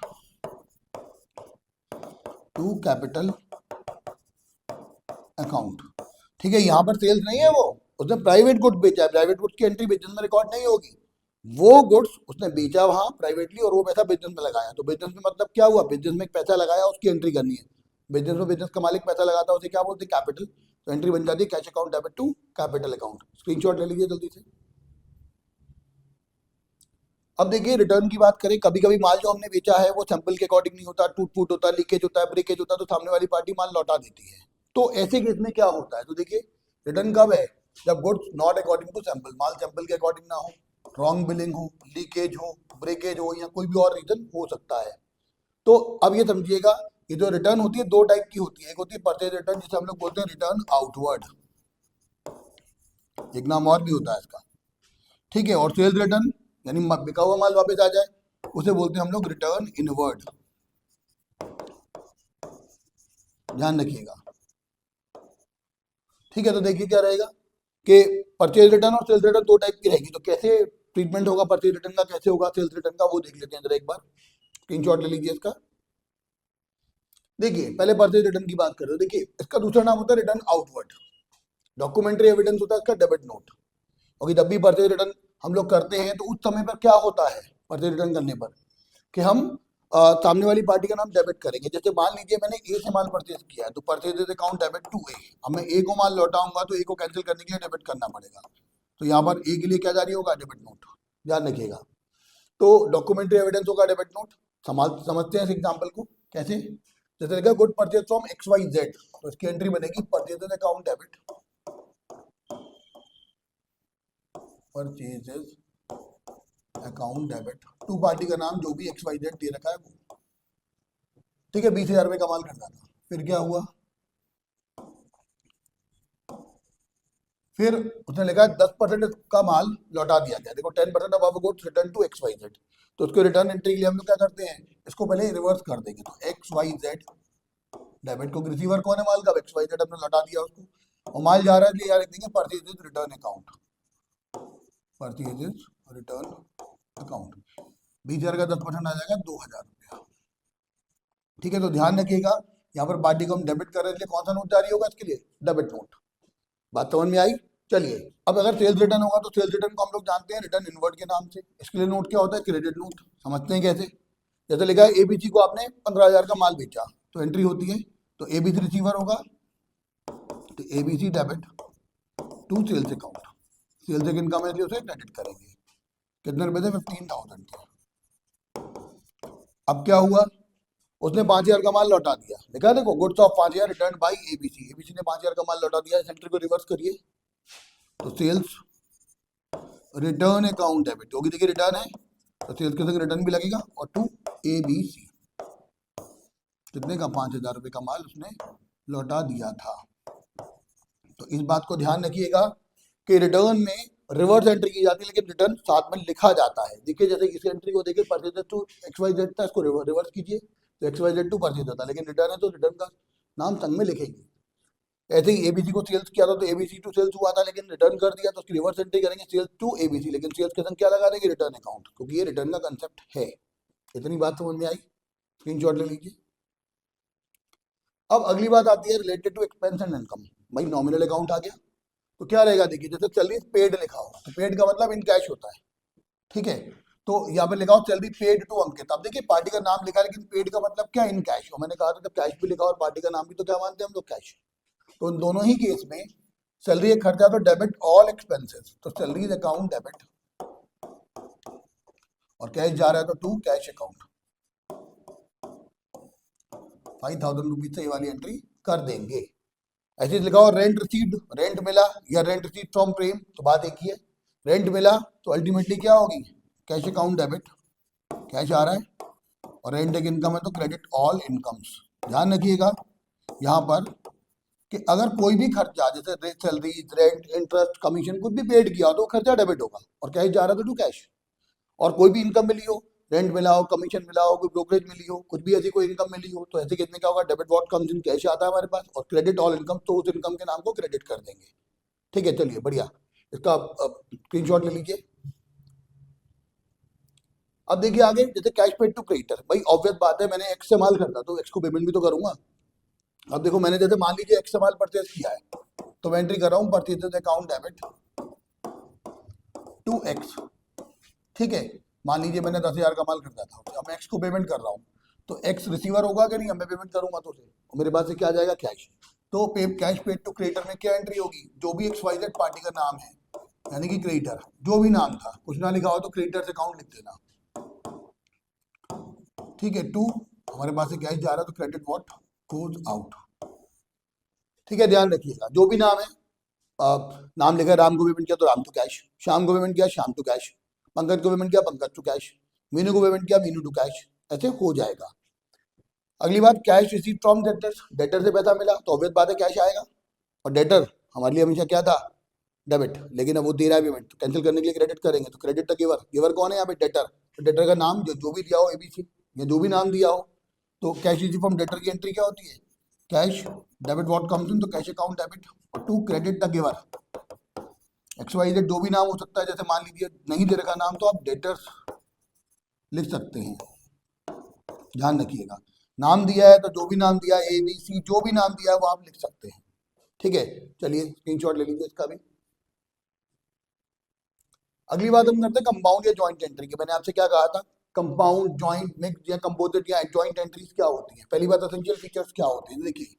to capital account. ठीक है, यहाँ पर सेल्स नहीं है, वो उसने प्राइवेट गुड्स बेचा है, प्राइवेट गुड्स की एंट्री बिजनेस में रिकॉर्ड नहीं होगी। वो गुड्स उसने बेचा वहां प्राइवेटली और वो पैसा बिजनेस में लगाया। तो बिजनेस में मतलब क्या हुआ, बिजनेस में पैसा लगाया उसकी एंट्री करनी है। बिजनेस में बिजनेस का मालिक पैसा लगाता है उसे क्या बोलते हैं, कैपिटल। तो एंट्री बन जाती है cash account debit to capital account. Screenshot ले लीजिए जल्दी से। अब देखिए रिटर्न की बात करें, कभी कभी माल जो हमने बेचा है वो सैंपल के अकॉर्डिंग नहीं होता, टूट फूट होता है, लीकेज होता है, ब्रेकेज होता है, तो सामने वाली पार्टी माल लौटा देती है। तो ऐसे केस में क्या होता है, तो देखिए रिटर्न कब है, जब goods not according to sample, माल सैंपल के अकॉर्डिंग ना हो, रॉन्ग बिलिंग हो, लीकेज हो, ब्रेकेज हो, या कोई भी और रीजन हो सकता है। तो अब ये समझिएगा, ये जो रिटर्न होती है दो टाइप की होती है, एक होती है परचेज रिटर्न जिसे हम लोग बोलते हैं रिटर्न आउटवर्ड, एक नाम और भी होता है इसका, ठीक है, और सेल्स रिटर्न यानी बिका हुआ माल वापस आ जाए उसे बोलते हैं हम लोग रिटर्न इनवर्ड। ध्यान रखिएगा, ठीक है। तो देखिए क्या रहेगा कि परचेज रिटर्न और सेल्स रिटर्न दो टाइप की रहेगी, तो कैसे ट्रीटमेंट होगा परचेज रिटर्न का, कैसे होगा सेल्स रिटर्न का, वो देख लेते हैं जरा एक बार। स्क्रीनशॉट ले लीजिए इसका। देखिए पहले परचेज रिटर्न की बात करें, देखिए इसका दूसरा नाम होता है रिटर्न आउटवर्ड। डॉक्यूमेंट्री एविडेंस होता है इसका डेबिट नोट। और जब भी परचेज रिटर्न हम लोग करते हैं तो उस समय पर क्या होता है परचेज रिटर्न करने पर, कि हम सामने वाली पार्टी का नाम डेबिट करेंगे। जैसे मान लीजिए मैंने ए से माल परचेज किया है, तो परचेज अकाउंट डेबिट टू ए। अब मैं ए को माल लौटाऊंगा तो ए को कैंसिल करने के लिए डेबिट करना पड़ेगा, तो यहाँ पर ए के लिए क्या जारी होगा, डेबिट नोट। ध्यान रखिएगा। तो डॉक्यूमेंट्री एविडेंस होगा डेबिट नोट। समझते हैं इस एग्जाम्पल को कैसे, जैसे लिखा गुड परचेज फ्रॉम XYZ, तो इसकी एंट्री बनेगी purchase account debit, purchases account debit to party का नाम जो भी XYZ दे रखा है वो, ठीक है। 20,000 रुपये का माल खरीदा था, फिर क्या हुआ, फिर उसने लिखा 10% का माल लौटा दिया गया। देखो 10% of goods return to XYZ, तो उसको रिटर्न एंट्री के लिए हम लोग क्या करते हैं, इसको पहले रिवर्स कर देंगे। तो XYZ डेबिट को रिसीवर कौन है माल का, XYZ हमने लौटा दिया उसको, और माल जा रहा है लिख देंगे purchases return account, purchases return account. 20,000 का 10% आ जाएगा 2,000 रुपया, ठीक है। तो ध्यान रखिएगा यहाँ पर पार्टी को हम डेबिट कर रहे थे, कौन सा नोट जारी होगा इसके लिए, डेबिट नोट। बात समझ में आई। चलिए अब अगर सेल्स रिटर्न होगा तो सेल्स रिटर्न को हम लोग जानते हैं रिटर्न इनवर्ड के नाम से। इसके लिए नोट क्या होता है, क्रेडिट नोट। समझते हैं कैसे, जैसे लिखा है एबीसी को आपने 15,000 का माल बेचा, तो एंट्री होती है, तो एबीसी रिसीवर होगा, तो ABC debit to sales account, sales एक इनकम है उसे क्रेडिट करेंगे। कितने रुपए थे, 15,000 थे। अब क्या हुआ, उसने 5,000 का माल लौटा दिया, लिखा देखो goods of 5,000 written by ABC, ABC ने 5,000 का माल लौटा दिया। इस एंट्री को रिवर्स करिए, तो सेल्स रिटर्न अकाउंट डेबिट क्योंकि देखिए रिटर्न है तो सेल्स के संग रिटर्न भी लगेगा, और टू एबीसी कितने का, 5,000 रुपये का माल उसने लौटा दिया था। तो इस बात को ध्यान रखिएगा कि रिटर्न में रिवर्स एंट्री की जाती है लेकिन रिटर्न साथ में लिखा जाता है। देखिए जैसे इस एंट्री को देखिए परचेज टू XYZ था, इसको रिवर्स कीजिए तो XYZ टू परचेज था, लेकिन रिटर्न है तो रिटर्न का नाम संग में लिखेंगे। ऐसे ही एबीसी को सेल्स किया था तो एबीसी टू सेल्स हुआ था, लेकिन रिटर्न कर दिया तो उसकी रिवर्स एंट्री करेंगे सेल्स टू एबीसी, लेकिन सेल्स के संग क्या लगा देंगे, रिटर्न अकाउंट, क्योंकि ये रिटर्न का कंसेप्ट है। इतनी बात समझ में आई, स्क्रीनशॉट ले लीजिए। अब अगली बात आती है related to expense and income. भाई नॉमिनल अकाउंट आ गया तो क्या रहेगा, देखिए जैसे सैलरी पेड लिखा हो तो पेड का मतलब इन कैश होता है, ठीक है। तो यहाँ पे लिखा हो सैलरी पेड टू अंकित। अब देखिए पार्टी का नाम लिखा है लेकिन पेड का मतलब क्या, इन कैश। और मैंने कहा था जब कैश भी लिखा और पार्टी का नाम भी, तो क्या मानते हैं हम लोग, कैश। तो इन दोनों ही केस में सैलरी एक खर्चा तो डेबिट ऑल एक्सपेंसेस, तो सैलरी अकाउंट डेबिट, और कैश जा रहा है तो टू कैश अकाउंट। 5,000 रुपीज से ये वाली एंट्री कर देंगे। ऐसे लिखा हो रेंट रिसीव्ड, रेंट मिला, या रेंट रिसीव फ्रॉम प्रेम, तो बात एक ही है। रेंट मिला तो अल्टीमेटली क्या होगी, कैश अकाउंट डेबिट, कैश आ रहा है, और रेंट एक इनकम है तो क्रेडिट ऑल इनकम्स। ध्यान रखिएगा यहाँ पर कि अगर कोई भी खर्चा जैसे सैलरी, रेंट, इंटरेस्ट, कमीशन कुछ भी पेड किया तो खर्चा डेबिट होगा, और कैश जा रहा था टू कैश। और कोई भी इनकम मिली हो, रेंट मिला हो, कमीशन मिला हो, कोई ब्रोकरेज मिली हो, कुछ भी ऐसी कोई इनकम मिली हो, तो ऐसे कितने क्या होगा, debit what comes in cash आता है हमारे पास, और क्रेडिट ऑल इनकम, तो उस इनकम के नाम को क्रेडिट कर देंगे। ठीक है, चलिए बढ़िया, इसका स्क्रीनशॉट ले लीजिए। अब देखिए आगे, जैसे कैश पेड टू क्रेडिटर, भाई ऑब्वियस बात है, मैंने एक्स से माल खरीदा तो एक्स को पेमेंट भी तो करूंगा। अब देखो मैंने जैसे मान लीजिए एक्स से माल परचेज किया है, तो मैं एंट्री कर रहा हूँ purchases account debit to X. ठीक है, मान लीजिए मैंने 10,000 का माल खरीदा था, अब मैं एक्स को पेमेंट कर रहा हूँ, तो एक्स रिसीवर होगा कि नहीं, अब मैं पेमेंट करूंगा तो उसे, और मेरे पास से क्या आ जाएगा, कैश। तो कैश पेड टू क्रेडिटर में क्या एंट्री होगी, जो भी XYZ पार्टी का नाम है, यानी कि क्रेडिटर, जो भी नाम था, कुछ ना लिखा हो तो क्रेडिटर्स अकाउंट लिख देना। ठीक है, टू हमारे पास से कैश जा रहा है तो क्रेडिट व्हाट गोज आउट। ठीक है, ध्यान रखिएगा, जो भी नाम है, नाम लिखा है, राम को पेमेंट किया तो राम टू कैश, श्याम को पेमेंट किया श्याम टू कैश, पंकज को पेमेंट किया पंकज टू कैश, मीनू को पेमेंट किया मीनू टू कैश, ऐसे हो जाएगा। अगली बात, cash receive from debtors, debtor से पैसा मिला तो ऑब्वियस बात है कैश आएगा, और डेटर हमारे लिए हमेशा क्या था, डेबिट, लेकिन अब वो दे रहा है पेमेंट, तो कैंसिल करने के लिए क्रेडिट करेंगे, तो क्रेडिट द गिवर, गिवर कौन है यहाँ पे, डेटर, तो डेटर का नाम जो भी दिया हो ABC या जो भी नाम दिया हो, तो कैश रिसीव फ्रॉम डेटर की एंट्री क्या होती है, cash debit what comes in, तो cash account debit, to credit the giver, XYZ जो भी नाम हो सकता है, जैसे मान लीजिए नहीं दे रखा नाम तो आप डेटर्स लिख सकते हैं, ध्यान रखिएगा, नाम दिया है तो जो भी नाम दिया है ABC जो भी नाम दिया है वो आप लिख सकते हैं। ठीक है, चलिए स्क्रीनशॉट ले लीजिए इसका भी। अगली बात हम करते हैं कंपाउंड या जॉइंट एंट्री की। मैंने आपसे क्या कहा था, कंपाउंड, जॉइंट, मिक्स या कंपोजिट या जॉइंट एंट्रीज क्या होती है। पहली बात, एसेंशियल फीचर्स क्या होते हैं, देखिए,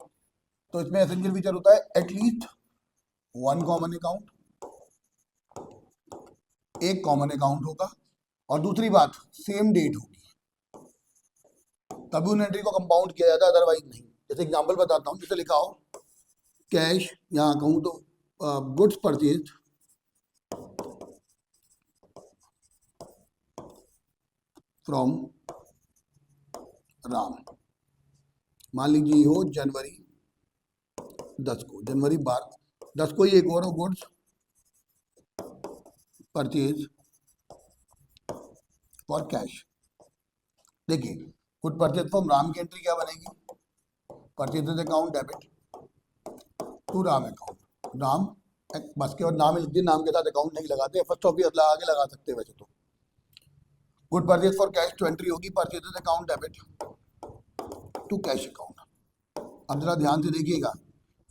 तो इसमें एसेंशियल फीचर होता है एटलीस्ट वन कॉमन अकाउंट, एक कॉमन अकाउंट होगा, और दूसरी बात सेम डेट होगी, तभी उन एंट्री को कंपाउंड किया जाता है, अदरवाइज नहीं। जैसे एग्जांपल बताता हूँ, जैसे लिखा हो कैश, यहाँ कहूँ तो गुड्स परचेज फ्रॉम राम, मान लीजिए हो जनवरी 10 को, जनवरी 10 को ही एक और हो, गुड्स परचेज फॉर कैश। देखिए, गुड परचेज फ्रॉम राम की एंट्री क्या बनेगी, purchases account debit to Ram account, Ram, बस के बाद नाम लिख दिए, नाम के साथ अकाउंट नहीं लगाते, फर्स्ट ऑफ आगे लगा सकते हैं वैसे तो। Good purchase for cash to entry होगी purchases account debit to cash account. अब जरा ध्यान से देखिएगा,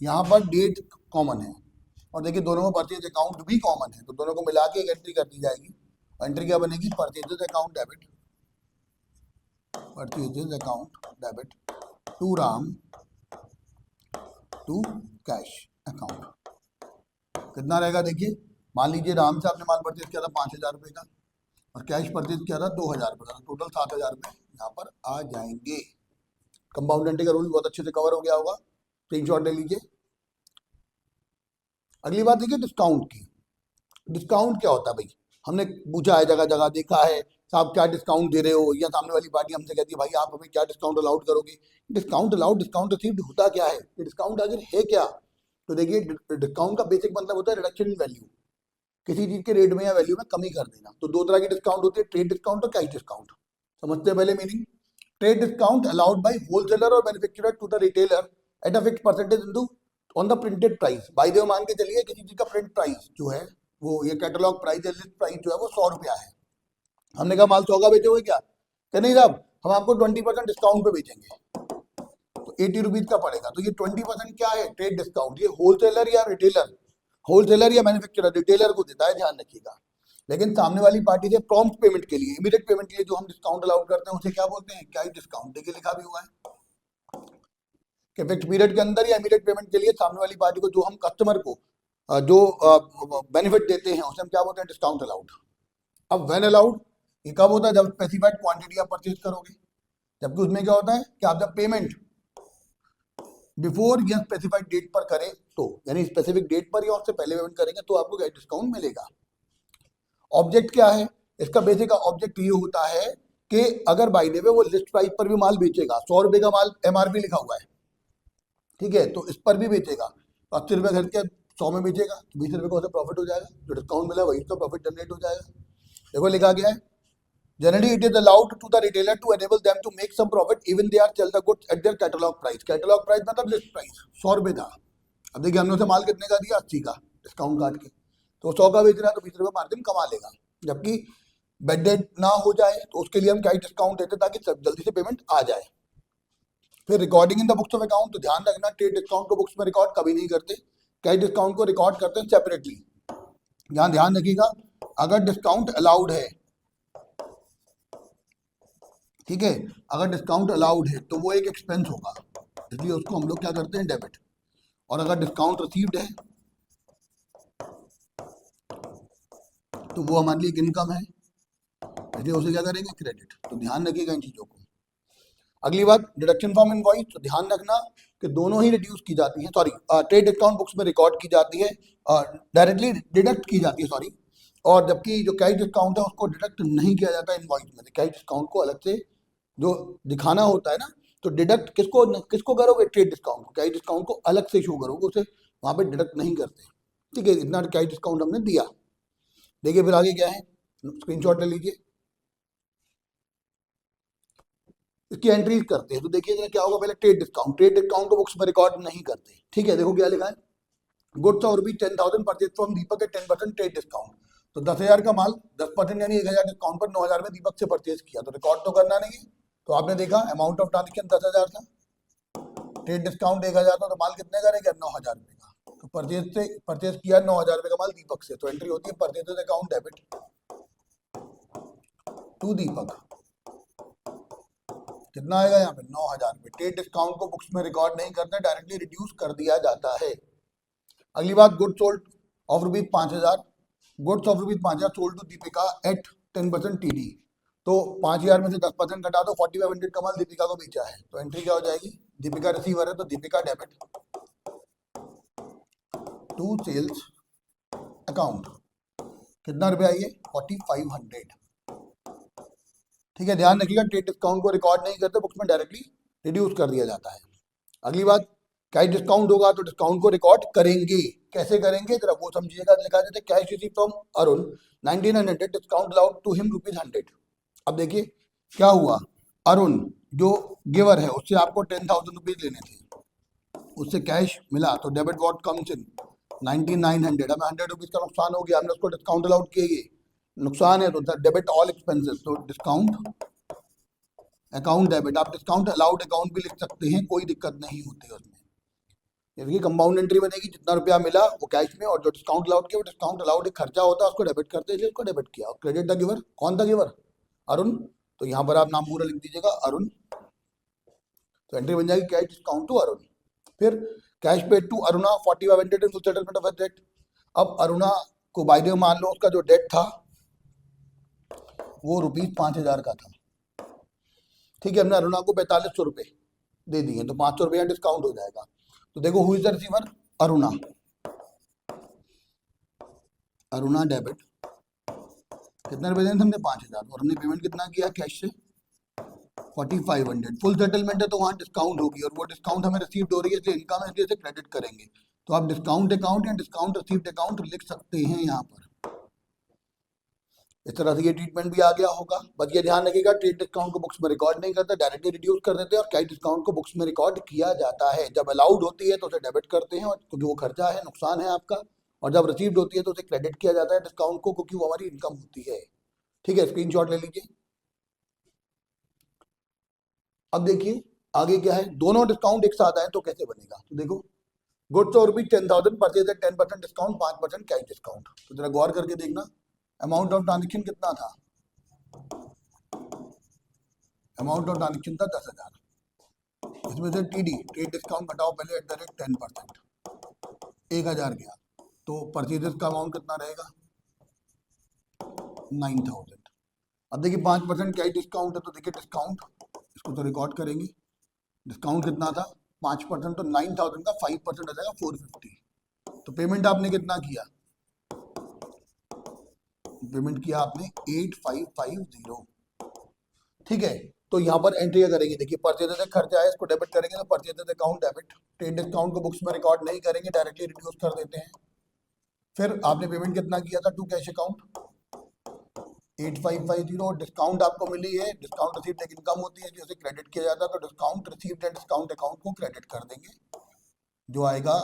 यहाँ पर डेट कॉमन है, और देखिए दोनों में परचेज अकाउंट भी कॉमन है, तो दोनों को मिला के एक एंट्री कर दी जाएगी। एंट्री क्या बनेगी, purchases account debit, purchases account debit to Ram to cash account. कितना रहेगा, देखिए, मान लीजिए राम से आपने माल परचेज किया था 5,000 रुपये का, और कैश परचेज किया था 2,000 रुपये का, टोटल 7,000 रुपये यहाँ पर आ जाएंगे। कंपाउंड एंट्री का रूल बहुत अच्छे से कवर हो गया होगा, स्क्रीनशॉट ले लीजिए। अगली बात देखिए डिस्काउंट की। डिस्काउंट क्या होता है भाई, हमने पूछा है, जगह जगह देखा है, साहब क्या डिस्काउंट दे रहे हो, या सामने वाली पार्टी हमसे कहती है भाई आप हमें क्या डिस्काउंट अलाउड करोगे। डिस्काउंट अलाउड, डिस्काउंट रिसीव्ड होता क्या है, डिस्काउंट आखिर है क्या, तो देखिए डिस्काउंट का बेसिक मतलब होता है रिडक्शन इन वैल्यू, किसी चीज के रेट में या वैल्यू में कमी कर देना। तो दो तरह की डिस्काउंट होती है, ट्रेड डिस्काउंट और कैश डिस्काउंट। समझते हैं पहले meaning. Trade discount allowed by wholesaler और manufacturer to the retailer at a fixed percentage into on the printed price. By the way मान के चलिए किसी चीज का प्रिंट प्राइस जो है वो, ये कैटलॉग प्राइस या लिस्ट प्राइस जो है वो 100 रुपया है। हमने कहा माल 100 का बेचोगे क्या, कि नहीं साहब हम आपको 20% डिस्काउंट पे बेचेंगे, तो 80 रुपीज का पड़ेगा। तो ये 20% क्या है, ट्रेड डिस्काउंट। ये होलसेलर या रिटेलर, होलसेलर या मैन्युफैक्चरर रिटेलर को देता है, ध्यान रखिएगा। लेकिन सामने वाली पार्टी से प्रॉम्प्ट पेमेंट के लिए, इमीडिएट पेमेंट के लिए जो हम डिस्काउंट अलाउड करते हैं उसे क्या बोलते हैं, क्या डिस्काउंट। देखिए लिखा भी हुआ है कि फिक्स पीरियड के अंदर या इमीडिएट पेमेंट के लिए सामने वाली पार्टी को जो हम कस्टमर को जो बेनिफिट देते हैं उसे हम क्या बोलते हैं, डिस्काउंट अलाउड। अब व्हेन अलाउड ये कब होता है, जब स्पेसिफाइड क्वांटिटी आप परचेज करोगे, जबकि उसमें क्या होता है कि आप जब पेमेंट बिफोर या स्पेसिफाइड डेट पर करें, तो यानी स्पेसिफिक डेट पर या उससे पहले पेमेंट करेंगे तो आपको डिस्काउंट मिलेगा। ऑब्जेक्ट क्या है इसका, बेसिक ऑब्जेक्ट ये होता है कि अगर बाय द वे वो लिस्ट प्राइस पर भी माल बेचेगा, 100 रुपए का माल MRP लिखा हुआ है, ठीक है, तो इस पर भी बेचेगा, 80 रुपये खरीद के 100 में बेचेगा, 20 रुपये का उसे प्रॉफिट हो जाएगा, जो डिस्काउंट मिला वही तो प्रॉफिट जनरेट हो जाएगा। देखो लिखा गया है Generally, it is allowed to the retailer to enable them to make some profit even they are sell the goods at their catalog price. Catalog price मतलब लिस्ट प्राइस 100 रुपये था, अब देखिए हमने उसे माल कितने का दिया, 80 का डिस्काउंट काट के, तो 100 का बेच रहा है तो 20 रुपये मार्जिन कमा लेगा। जबकि बेड डेट ना हो जाए तो उसके लिए हम क्या डिस्काउंट देते ताकि जल्दी से पेमेंट आ जाए। फिर recording in the books of account, तो ध्यान रखना ट्रेड डिस्काउंट को बुक्स में रिकॉर्ड कभी नहीं करते, कैश डिस्काउंट को रिकॉर्ड करते हैं सेपरेटली। यहाँ ध्यान रखिएगा, अगर डिस्काउंट अलाउड है, ठीक है, अगर डिस्काउंट अलाउड है तो वो एक एक्सपेंस होगा, इसलिए उसको हम लोग क्या करते हैं डेबिट, और अगर डिस्काउंट रिसीव्ड है तो वो हमारे लिए एक इनकम है, इसलिए उसे क्या करेंगे क्रेडिट। तो ध्यान रखिएगा इन चीजों को। अगली बात डिडक्शन फ्रॉम इनवॉइस, तो ध्यान रखना कि दोनों ही रिड्यूस की जाती है, सॉरी ट्रेड डिस्काउंट बुक्स में रिकॉर्ड की जाती है, डायरेक्टली डिडक्ट की जाती है, सॉरी, और जबकि जो कैश डिस्काउंट है उसको डिडक्ट नहीं किया जाता इनवॉइस में। कैश डिस्काउंट को अलग से जो दिखाना होता है ना, तो डिडक्ट किसको करोगे, ट्रेड डिस्काउंट को, कैश डिस्काउंट को अलग से शो करोगे, उसे वहां पे डिडक्ट नहीं करते। ठीक है, इतना कैश डिस्काउंट हमने दिया। देखिए फिर आगे क्या है, स्क्रीनशॉट ले लीजिए, इसकी एंट्रीज करते हैं। तो देखिए क्या होगा, पहले ट्रेड डिस्काउंट को बुक्स में रिकॉर्ड नहीं करते। ठीक है, देखो क्या लिखा है, गुड्स और भी 10,000 purchase from Deepak at 10% trade discount. तो 10,000 का माल 10% यानी 1,000 डिस्काउंट पर 9,000 में दीपक से परचेज किया, तो रिकॉर्ड तो करना नहीं है। तो आपने देखा अमाउंट ऑफ ट्रांजेक्शन 10,000 था, ट्रेड डिस्काउंट 1,000 था, तो माल कितने का रहेगा, 9,000 रुपये का। तो परचेज किया 9,000 रुपये का माल दीपक से, तो एंट्री होती है परचेज अकाउंट डेबिट टू दीपक, कितना आएगा यहाँ पे 9,000 रुपये। ट्रेड डिस्काउंट को बुक्स में रिकॉर्ड नहीं करते, डायरेक्टली रिड्यूस कर दिया जाता है। अगली बात, good sold of rupees 5,000, goods of rupees 5,000 sold to Deepika at 10% TD। तो 5,000 में से 10% घटा दो, 4,500 का माल दीपिका को बेचा है, तो एंट्री क्या हो जाएगी, दीपिका रिसीवर है तो Deepika debit to sales account, कितना रुपया आइए 4,500। ठीक है, ध्यान रखिएगा ट्रेड डिस्काउंट को रिकॉर्ड नहीं करते, बुक्स में डायरेक्टली रिड्यूस कर दिया जाता है। अगली बात, कैश डिस्काउंट होगा तो डिस्काउंट को रिकॉर्ड करेंगे, कैसे करेंगे जरा वो समझिएगा। लिखा जाता है cash receive from Arun 1,900 discount allowed to him ₹100। अब देखिए क्या हुआ, अरुण जो गिवर है उससे आपको 10,000 रुपीज लेने थे, उससे कैश मिला तो डेबिट वॉट कम्स इन 1,900, हमें 100 रुपीज का नुकसान हो गया, हमने उसको डिस्काउंट अलाउड किए, नुकसान है तो डेबिट ऑल एक्सपेंसेस, तो डिस्काउंट अकाउंट डेबिट। आप डिस्काउंट अलाउड अकाउंट भी लिख सकते हैं, कोई दिक्कत नहीं होती है उसमें। देखिए कंपाउंड एंट्री बनेगी, जितना रुपया मिला वो कैश में, और जो डिस्काउंट अलाउड किया वो डिस्काउंट अलाउड एक खर्चा होता है उसको डेबिट करते हैं, उसको डेबिट किया। और क्रेडिट द गिवर, कौन था गिवर, अरुण, तो यहाँ पर आप नाम पूरा लिख दीजिएगा अरुण, तो एंट्री बन जाएगी कैश डिस्काउंट टू अरुण। फिर cash paid to Aruna 4,500 in full settlement of debt. अब अरुणा को बाय द मान लो उसका जो डेट था वो ₹5,000 का था, ठीक है, हमने अरुणा को 4,500 रुपये दे दिए, तो 500 रुपये डिस्काउंट हो जाएगा। तो देखो who is the receiver, Aruna, Aruna debit, कितने रुपए देने थे हमने 5,000, और हमने पेमेंट कितना किया कैश से 4,500। फुल सेटलमेंट है तो वहाँ डिस्काउंट होगी, और वो डिस्काउंट हमें रिसीव्ड हो रही है, इसलिए इनकम है, इसलिए इसे क्रेडिट करेंगे। तो आप डिस्काउंट अकाउंट या डिस्काउंट रिसीव्ड अकाउंट लिख सकते हैं यहाँ पर। इस तरह से ये ट्रीटमेंट भी आ गया होगा। बस ये ध्यान रखिएगा ट्रेड डिस्काउंट को बुक्स में रिकॉर्ड नहीं करते, डायरेक्टली रिड्यूस कर देते हैं, और कैश डिस्काउंट को बुक्स में रिकॉर्ड किया जाता है। जब अलाउड होती है तो उसे डेबिट करते हैं, और क्योंकि वो खर्चा है, नुकसान है आपका, और जब रिसीव्ड होती है तो उसे क्रेडिट किया जाता है डिस्काउंट को, क्योंकि वो हमारी इनकम होती है। ठीक है, स्क्रीनशॉट ले लीजिए। अब देखिए आगे क्या है, दोनों डिस्काउंट एक साथ आए तो कैसे बनेगा। तो देखो गुड्स और rupees 10,000 purchase at 10% discount, 5% cash discount. तो जरा गौर करके देखना, अमाउंट ऑफ ट्रांजेक्शन कितना था, अमाउंट ऑफ ट्रांजेक्शन था 10,000, इसमें से TD ट्रेड डिस्काउंट घटाओ पहले एट द रेट 10%, 1,000 गया, तो परचेजेस का अमाउंट कितना रहेगा 9,000। अब देखिए 5% कैश डिस्काउंट है, तो देखिए डिस्काउंट इसको तो रिकॉर्ड करेंगे, डिस्काउंट कितना था 5%, तो 9,000 का 5% आ जाएगा 450। तो पेमेंट आपने कितना किया, पेमेंट किया आपने 8,550। ठीक है, तो यहाँ पर एंट्री करेंगे, देखिए परचेजेस का खर्चा है, इसको डेबिट करेंगे, तो purchases account debit. Trade discount को बुक्स में रिकॉर्ड नहीं करेंगे, डायरेक्टली रिड्यूस कर देते हैं। फिर आपने पेमेंट कितना किया था टू कैश अकाउंट 8550 डिस्काउंट आपको मिली है, डिस्काउंट रिसीव्ड लेकिन कम होती है, जैसे क्रेडिट किया जाता है तो discount received and discount account को क्रेडिट कर देंगे, जो आएगा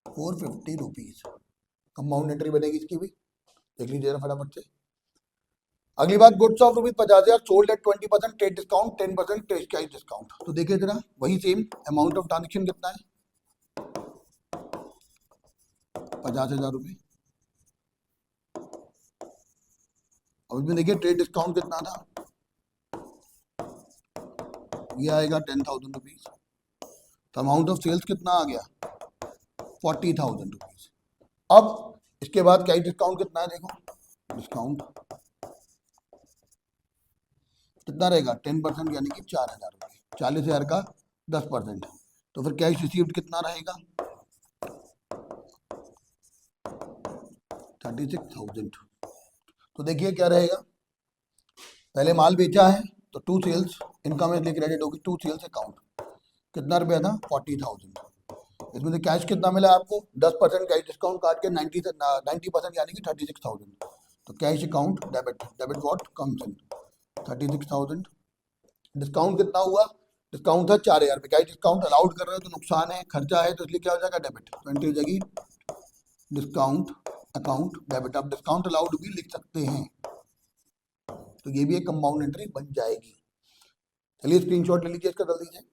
450 रुपीज। कंपाउंड एंट्री बनेगी इसकी भी, देख लीजिए जरा फटाफट से। अगली बात, goods of rupees 50,000 sold at 20% trade discount, 10% trade cash discount. तो देखिए जरा वही सेम अमाउंट ऑफ ट्रांजेक्शन कितना है, 50,000 रुपये। अब इसमें देखिए ट्रेड डिस्काउंट कितना था, ये आएगा 10,000 रुपीज। तो अमाउंट ऑफ सेल्स कितना आ गया, 40,000 रुपीज। अब इसके बाद कैश डिस्काउंट कितना है, देखो डिस्काउंट कितना रहेगा, 10% यानी कि 4,000 रुपये, 40,000 का 10%। तो फिर कैश रिसीव्ड कितना रहेगा, 36,000। तो देखिए क्या रहेगा, पहले माल बेचा है तो टू सेल्स इनकम इसलिए क्रेडिट होगी, टू सेल्स अकाउंट कितना रुपया था, 40,000। इसमें से कैश कितना मिला आपको, 10% कैश डिस्काउंट काट के 90% यानी कि 36,000। तो cash account debit, debit what comes in 36,000। Discount कितना हुआ, डिस्काउंट था 4,000 रुपये, कैश डिस्काउंट अलाउड कर रहे हो तो नुकसान है, खर्चा है, तो इसलिए क्या हो जाएगा डेबिट। तो एंट्री हो जाएगी डिस्काउंट अकाउंट डेबिट। आप डिस्काउंट अलाउड भी लिख सकते हैं, तो ये भी एक कंपाउंड एंट्री बन जाएगी। चलिए स्क्रीनशॉट ले लीजिए इसका जल्दी से।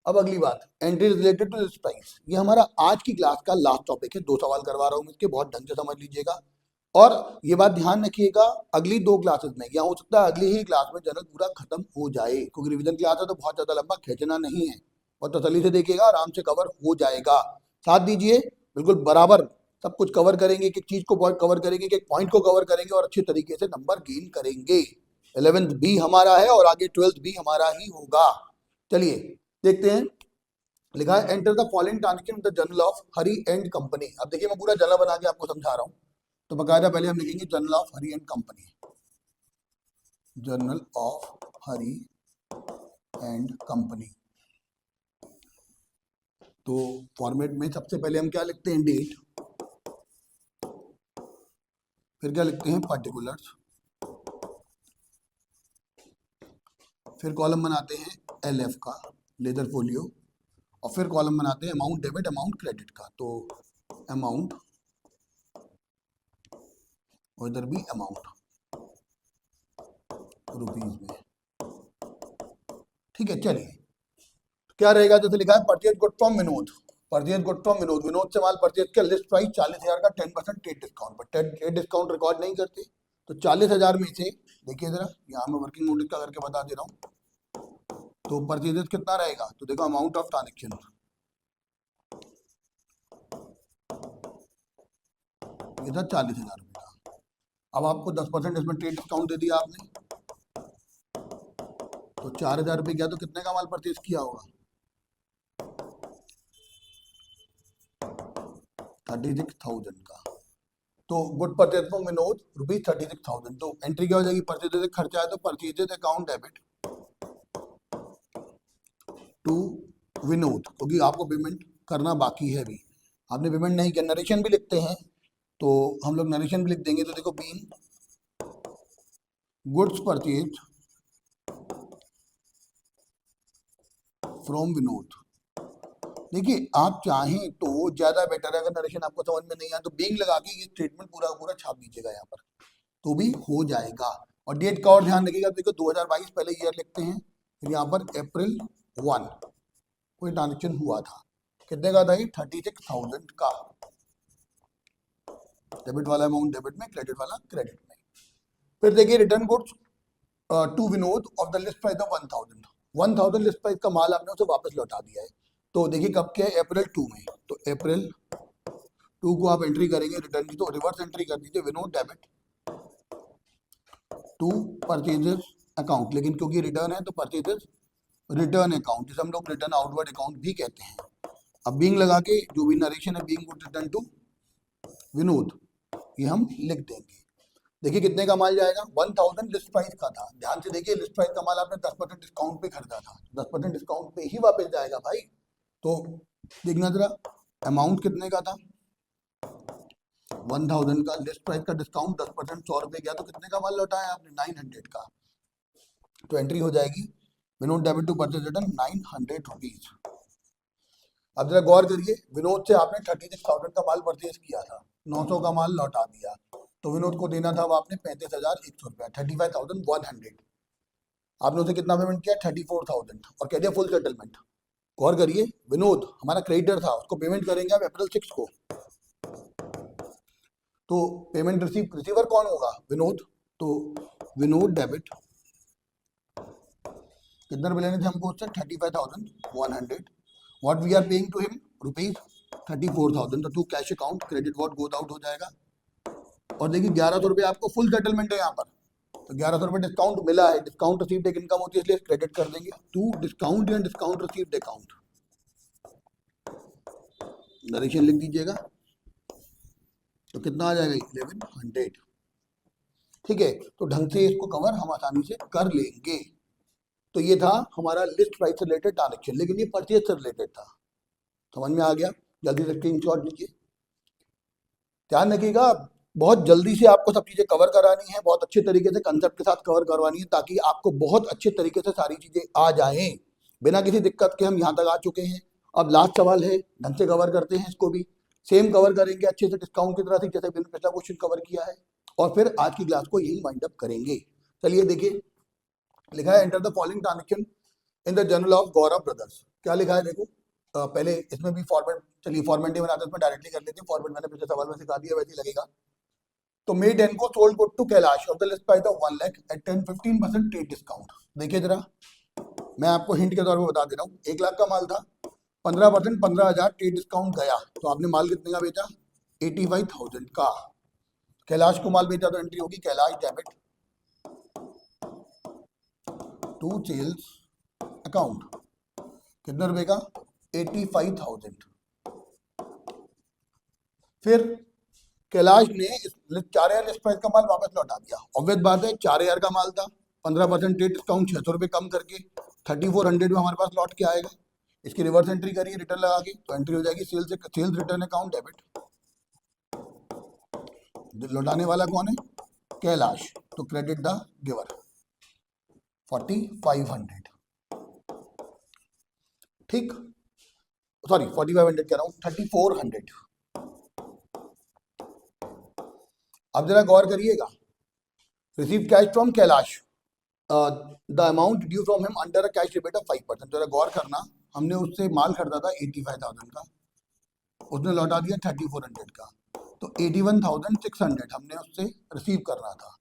अब अगली बात, entry related to list price. ये हमारा आज की क्लास का लास्ट टॉपिक है, 2 सवाल करवा रहा हूँ इसके, बहुत ढंग से समझ लीजिएगा। और ये बात ध्यान रखिएगा, अगली 2 क्लासेस में या हो सकता है अगली ही क्लास में जनरल पूरा खत्म हो जाए, क्योंकि रिवीजन क्लास है तो बहुत ज्यादा लंबा खींचना नहीं है, और तसल्ली से देखिएगा आराम से कवर हो जाएगा। साथ दीजिए, बिल्कुल बराबर सब कुछ कवर करेंगे, एक चीज को कवर करेंगे, एक पॉइंट को कवर करेंगे और अच्छे तरीके से नंबर गेन करेंगे। 11th भी हमारा है और आगे 12th भी हमारा ही होगा। चलिए देखते हैं, लिखा है enter the following transaction the journal of Hari and company. अब देखिए मैं पूरा जर्नल बना के आपको समझा रहा हूँ, तो बकायदा पहले हम लिखेंगे journal of Hari and company, journal of Hari and company. तो फॉर्मेट में सबसे पहले हम क्या लिखते हैं, डेट, फिर क्या लिखते हैं, पर्टिकुलर्स, फिर कॉलम बनाते हैं LF का, लेजर फोलियो, और फिर कॉलम बनाते हैं अमाउंट डेबिट अमाउंट क्रेडिट का। तो अमाउंट और इधर भी अमाउंट रुपीज में, ठीक है। चलिए क्या रहेगा, जैसे लिखा है purchase good from Vinod, purchase good from Vinod, Vinod से माल परचेज किया, लिस्ट प्राइस 40,000 का, 10% ट्रेड डिस्काउंट, पर ट्रेड डिस्काउंट रिकॉर्ड नहीं करते। तो 40,000 में से देखिए जरा, यहाँ मैं वर्किंग नोटिस का करके बता दे रहा हूँ। तो परचेजेस कितना रहेगा, तो देखो अमाउंट ऑफ ट्रांजेक्शन ये था 40,000 रुपये का। अब आपको 10% इसमें ट्रेड डिस्काउंट दे दिया आपने, तो 4,000 रुपये किया, तो कितने का माल परचेज किया होगा, 36,000 का। तो good purchase from Vinod rupees 36,000। तो एंट्री क्या हो जाएगी, परचेजेस खर्चा है तो purchases account debit to Vinod, क्योंकि आपको पेमेंट करना बाकी है भी, आपने पेमेंट नहीं किया। नरेशन भी लिखते हैं, तो हम लोग नरेशन भी लिख देंगे। तो देखो being goods purchase from Vinod, देखिए आप चाहें तो ज्यादा बेटर है, अगर नरेशन आपको समझ में नहीं आया तो बीइंग लगा के ये स्टेटमेंट पूरा पूरा छाप दीजिएगा यहाँ पर, तो भी हो जाएगा। और डेट का और ध्यान रखिएगा, देखो 2022 पहले ईयर लिखते हैं, फिर यहाँ पर अप्रैल 1 कोई ट्रांजेक्शन हुआ था, कितने का था ये, 36,000 का। डेबिट वाला अमाउंट डेबिट में, क्रेडिट वाला क्रेडिट में। फिर देखिए return goods to Vinod of the list price of 1,000 list price का माल आपने उसे वापस लौटा दिया है। तो देखिए कब क्या है, अप्रैल 2 में। तो अप्रैल 2 को आप एंट्री करेंगे रिटर्न की, तो रिवर्स एंट्री कर दीजिए Vinod debit to purchases account, लेकिन क्योंकि रिटर्न है तो परचेजेस रिटर्न अकाउंट, जिसे हम लोग रिटर्न आउटवर्ड अकाउंट भी कहते हैं। अब बीइंग लगा के जो भी नरेशन है, being good return to Vinod, ये हम लिख देंगे। देखिए कितने का माल जाएगा, 1,000 लिस्ट प्राइस का था। ध्यान से देखिए, लिस्ट प्राइस का माल आपने 10% डिस्काउंट पे खरीदा था, 10% डिस्काउंट पे ही वापस जाएगा भाई। तो देखना जरा अमाउंट कितने का था, 1000 का लिस्ट प्राइस का डिस्काउंट 10%, 100 रुपये गया तो कितने का माल लौटाया आपने? 900 का। तो एंट्री हो जाएगी Vinod debit to purchase return 900 rupees. अब जरा गौर करिए, विनोद से आपने 36,000 का माल परचेज किया था, 900 का माल लौटा दिया, तो विनोद को देना था वो आपने 35,100 रुपया, 35,100। आपने उसे कितना पेमेंट किया? 34,000 और कह दिया फुल सेटलमेंट। गौर करिए, विनोद हमारा क्रेडिटर था, उसको पेमेंट करेंगे आप अप्रैल 6 को, तो पेमेंट रिसीवर कौन होगा? विनोद। तो विनोद डेबिट, कितना रुपये लेने थे हमको उससे? 35,100। What we are paying to him? Rupees 34,000। तो to cash account credit what goes out हो जाएगा। और देखिए 1100 रुपये आपको फुल सेटलमेंट है यहाँ पर, तो 1100 रुपये डिस्काउंट मिला है, डिस्काउंट रिसीव्ड एक इनकम होती है इसलिए क्रेडिट कर देंगे टू डिस्काउंट या डिस्काउंट रिसीव्ड अकाउंट। नरेशन लिख दीजिएगा, तो कितना आ जाएगा? 1100। ठीक है, तो ढंग से इसको कवर हम आसानी से कर लेंगे। तो ये था हमारा लिस्ट प्राइस से रिलेटेड ट्रांजेक्शन, लेकिन ये परचेज से रिलेटेड था। समझ में आ गया? जल्दी से स्क्रीनशॉट लीजिए। ध्यान रखिएगा, बहुत जल्दी से आपको सब चीजें कवर करानी है, बहुत अच्छे तरीके से कंसेप्ट के साथ कवर करवानी है, ताकि आपको बहुत अच्छे तरीके से सारी चीजें आ जाएं बिना किसी दिक्कत के। हम यहाँ तक आ चुके हैं, अब लास्ट सवाल है, ढंग से कवर करते हैं इसको भी। सेम कवर करेंगे अच्छे से डिस्काउंट की तरह से, जैसे मैंने पिछला क्वेश्चन कवर किया है, और फिर आज की क्लास को यही वाइंड अप करेंगे। चलिए देखिए, लिखा है enter the following transaction in the journal of Gaurav brothers. क्या लिखा है देखो, पहले इसमें भी फॉर्मेट, चलिए फॉर्मेट नहीं बनाते, इसमें डायरेक्टली कर लेते हैं। फॉर्मेट मैंने पिछले सवाल में सिखा दिया, वैसे ही लगेगा। तो मेड एंड को sold good to Kailash of the list price of 1 lakh at 10-15% trade discount. देखिए जरा, मैं आपको हिंट के तौर पर बता दे रहा हूँ, 1 लाख का माल था, 15% 15,000 ट्रेड डिस्काउंट गया, तो आपने माल कितने का बेचा? 85,000 का। कैलाश को माल बेचा तो एंट्री होगी Kailash debit to sales account, कितने रुपए का? 85,000। फिर कैलाश ने 4,000 लिस्ट प्राइस का माल वापस लौटा दिया। ऑब्वियस बात है, 4,000 का माल था, 15% ट्रेड डिस्काउंट 600 रुपये कम करके 3400 में हमारे पास लौट के आएगा। इसकी रिवर्स एंट्री करिए रिटर्न लगा के, तो एंट्री हो जाएगी सेल्स रिटर्न अकाउंट डेबिट। लौटाने वाला कौन है? कैलाश, तो क्रेडिट द गिवर 4500। ठीक, सॉरी 4500 कह रहा हूँ, 3400। अब जरा गौर करिएगा, receive cash from Kailash, the amount due from him under a cash rebate of 5%। जरा गौर करना, हमने उससे माल खरीदा था 85,000 का, उसने लौटा दिया 3400 का, तो 81,600 हमने उससे रिसीव करना था।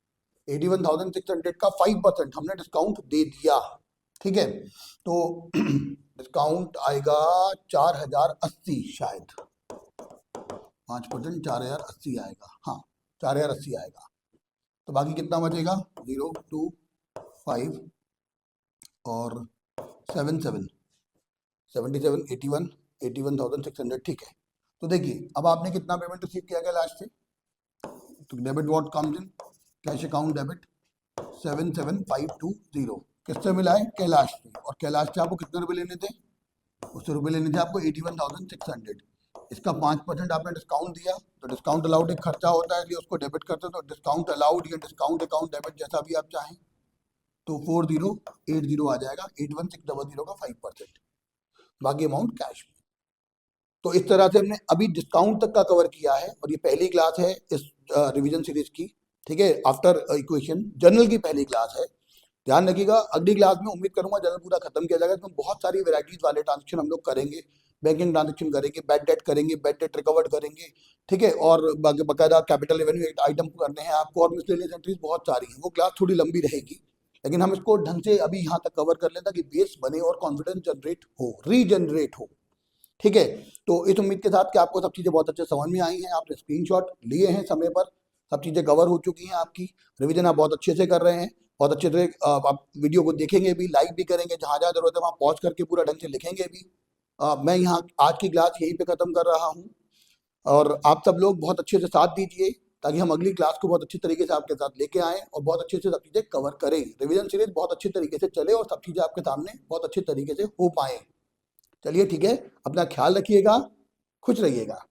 81,600 का 5% हमने डिस्काउंट दे दिया। ठीक है, तो डिस्काउंट आएगा 4,080, शायद 5% 4,080 आएगा, हाँ 4,080 आएगा। तो बाकी कितना बचेगा? 0, 2, 5 और 7, 7, 77, 81, 81,600। ठीक है, तो देखिए अब आपने कितना पेमेंट रिसीव किया गया लास्ट से? तो debit what comes in cash account debit 77,520। किससे मिला है? कैलाश से। और कैलाश से आपको कितने रुपए लेने थे? उससे रुपए लेने थे आपको 81,600। इसका 5% आपने डिस्काउंट दिया, तो डिस्काउंट अलाउड एक खर्चा होता है, इसलिए उसको डेबिट करते हैं। तो डिस्काउंट अलाउड या डिस्काउंट अकाउंट डेबिट, जैसा भी आप चाहें, तो 4080 आ जाएगा, 81,600 का 5%, बाकी अमाउंट कैश में। तो इस तरह से हमने अभी डिस्काउंट तक का कवर किया है, और ये पहली क्लास है इस रिवीजन सीरीज की। ठीक है, आफ्टर इक्वेशन जर्नल की पहली क्लास है। ध्यान रखिएगा, अगली क्लास में उम्मीद करूंगा जर्नल पूरा खत्म किया जाएगा, इसमें बहुत सारी वेराइटीज वाले ट्रांजेक्शन हम लोग करेंगे, बैंकिंग ट्रांजेक्शन करेंगे, बैड डेट करेंगे, बैड डेट रिकवर्ड करेंगे। ठीक है, और बाकायदा कैपिटल रेवेन्यू आइटम करने हैं आपको, और मिसलेनियस एंट्रीज बहुत सारी हैं। वो क्लास थोड़ी लंबी रहेगी, लेकिन हम इसको ढंग से अभी यहाँ तक कवर कर लें ताकि बेस बने और कॉन्फिडेंस जनरेट हो, रीजनरेट हो। ठीक है, तो इस उम्मीद के साथ कि आपको सब चीज़ें बहुत अच्छे समझ में आई हैं, आपने स्क्रीनशॉट लिए हैं समय पर, सब चीज़ें कवर हो चुकी हैं आपकी, रिवीजन आप बहुत अच्छे से कर रहे हैं, बहुत अच्छे से आप वीडियो को देखेंगे भी, लाइक भी करेंगे, जहाँ जहाँ जरूरत है वहाँ पॉज करके पूरा ढंग से लिखेंगे भी। मैं यहाँ आज की क्लास यहीं पे ख़त्म कर रहा हूँ, और आप सब लोग बहुत अच्छे से साथ दीजिए ताकि हम अगली क्लास को बहुत अच्छी तरीके से आपके साथ लेके आएँ और बहुत अच्छे से सब चीज़ें कवर करें, रिवीजन सीरीज बहुत अच्छे तरीके से चले और सब चीज़ें आपके सामने बहुत अच्छे तरीके से हो पाएँ। चलिए ठीक है, अपना ख्याल रखिएगा, खुश रहिएगा।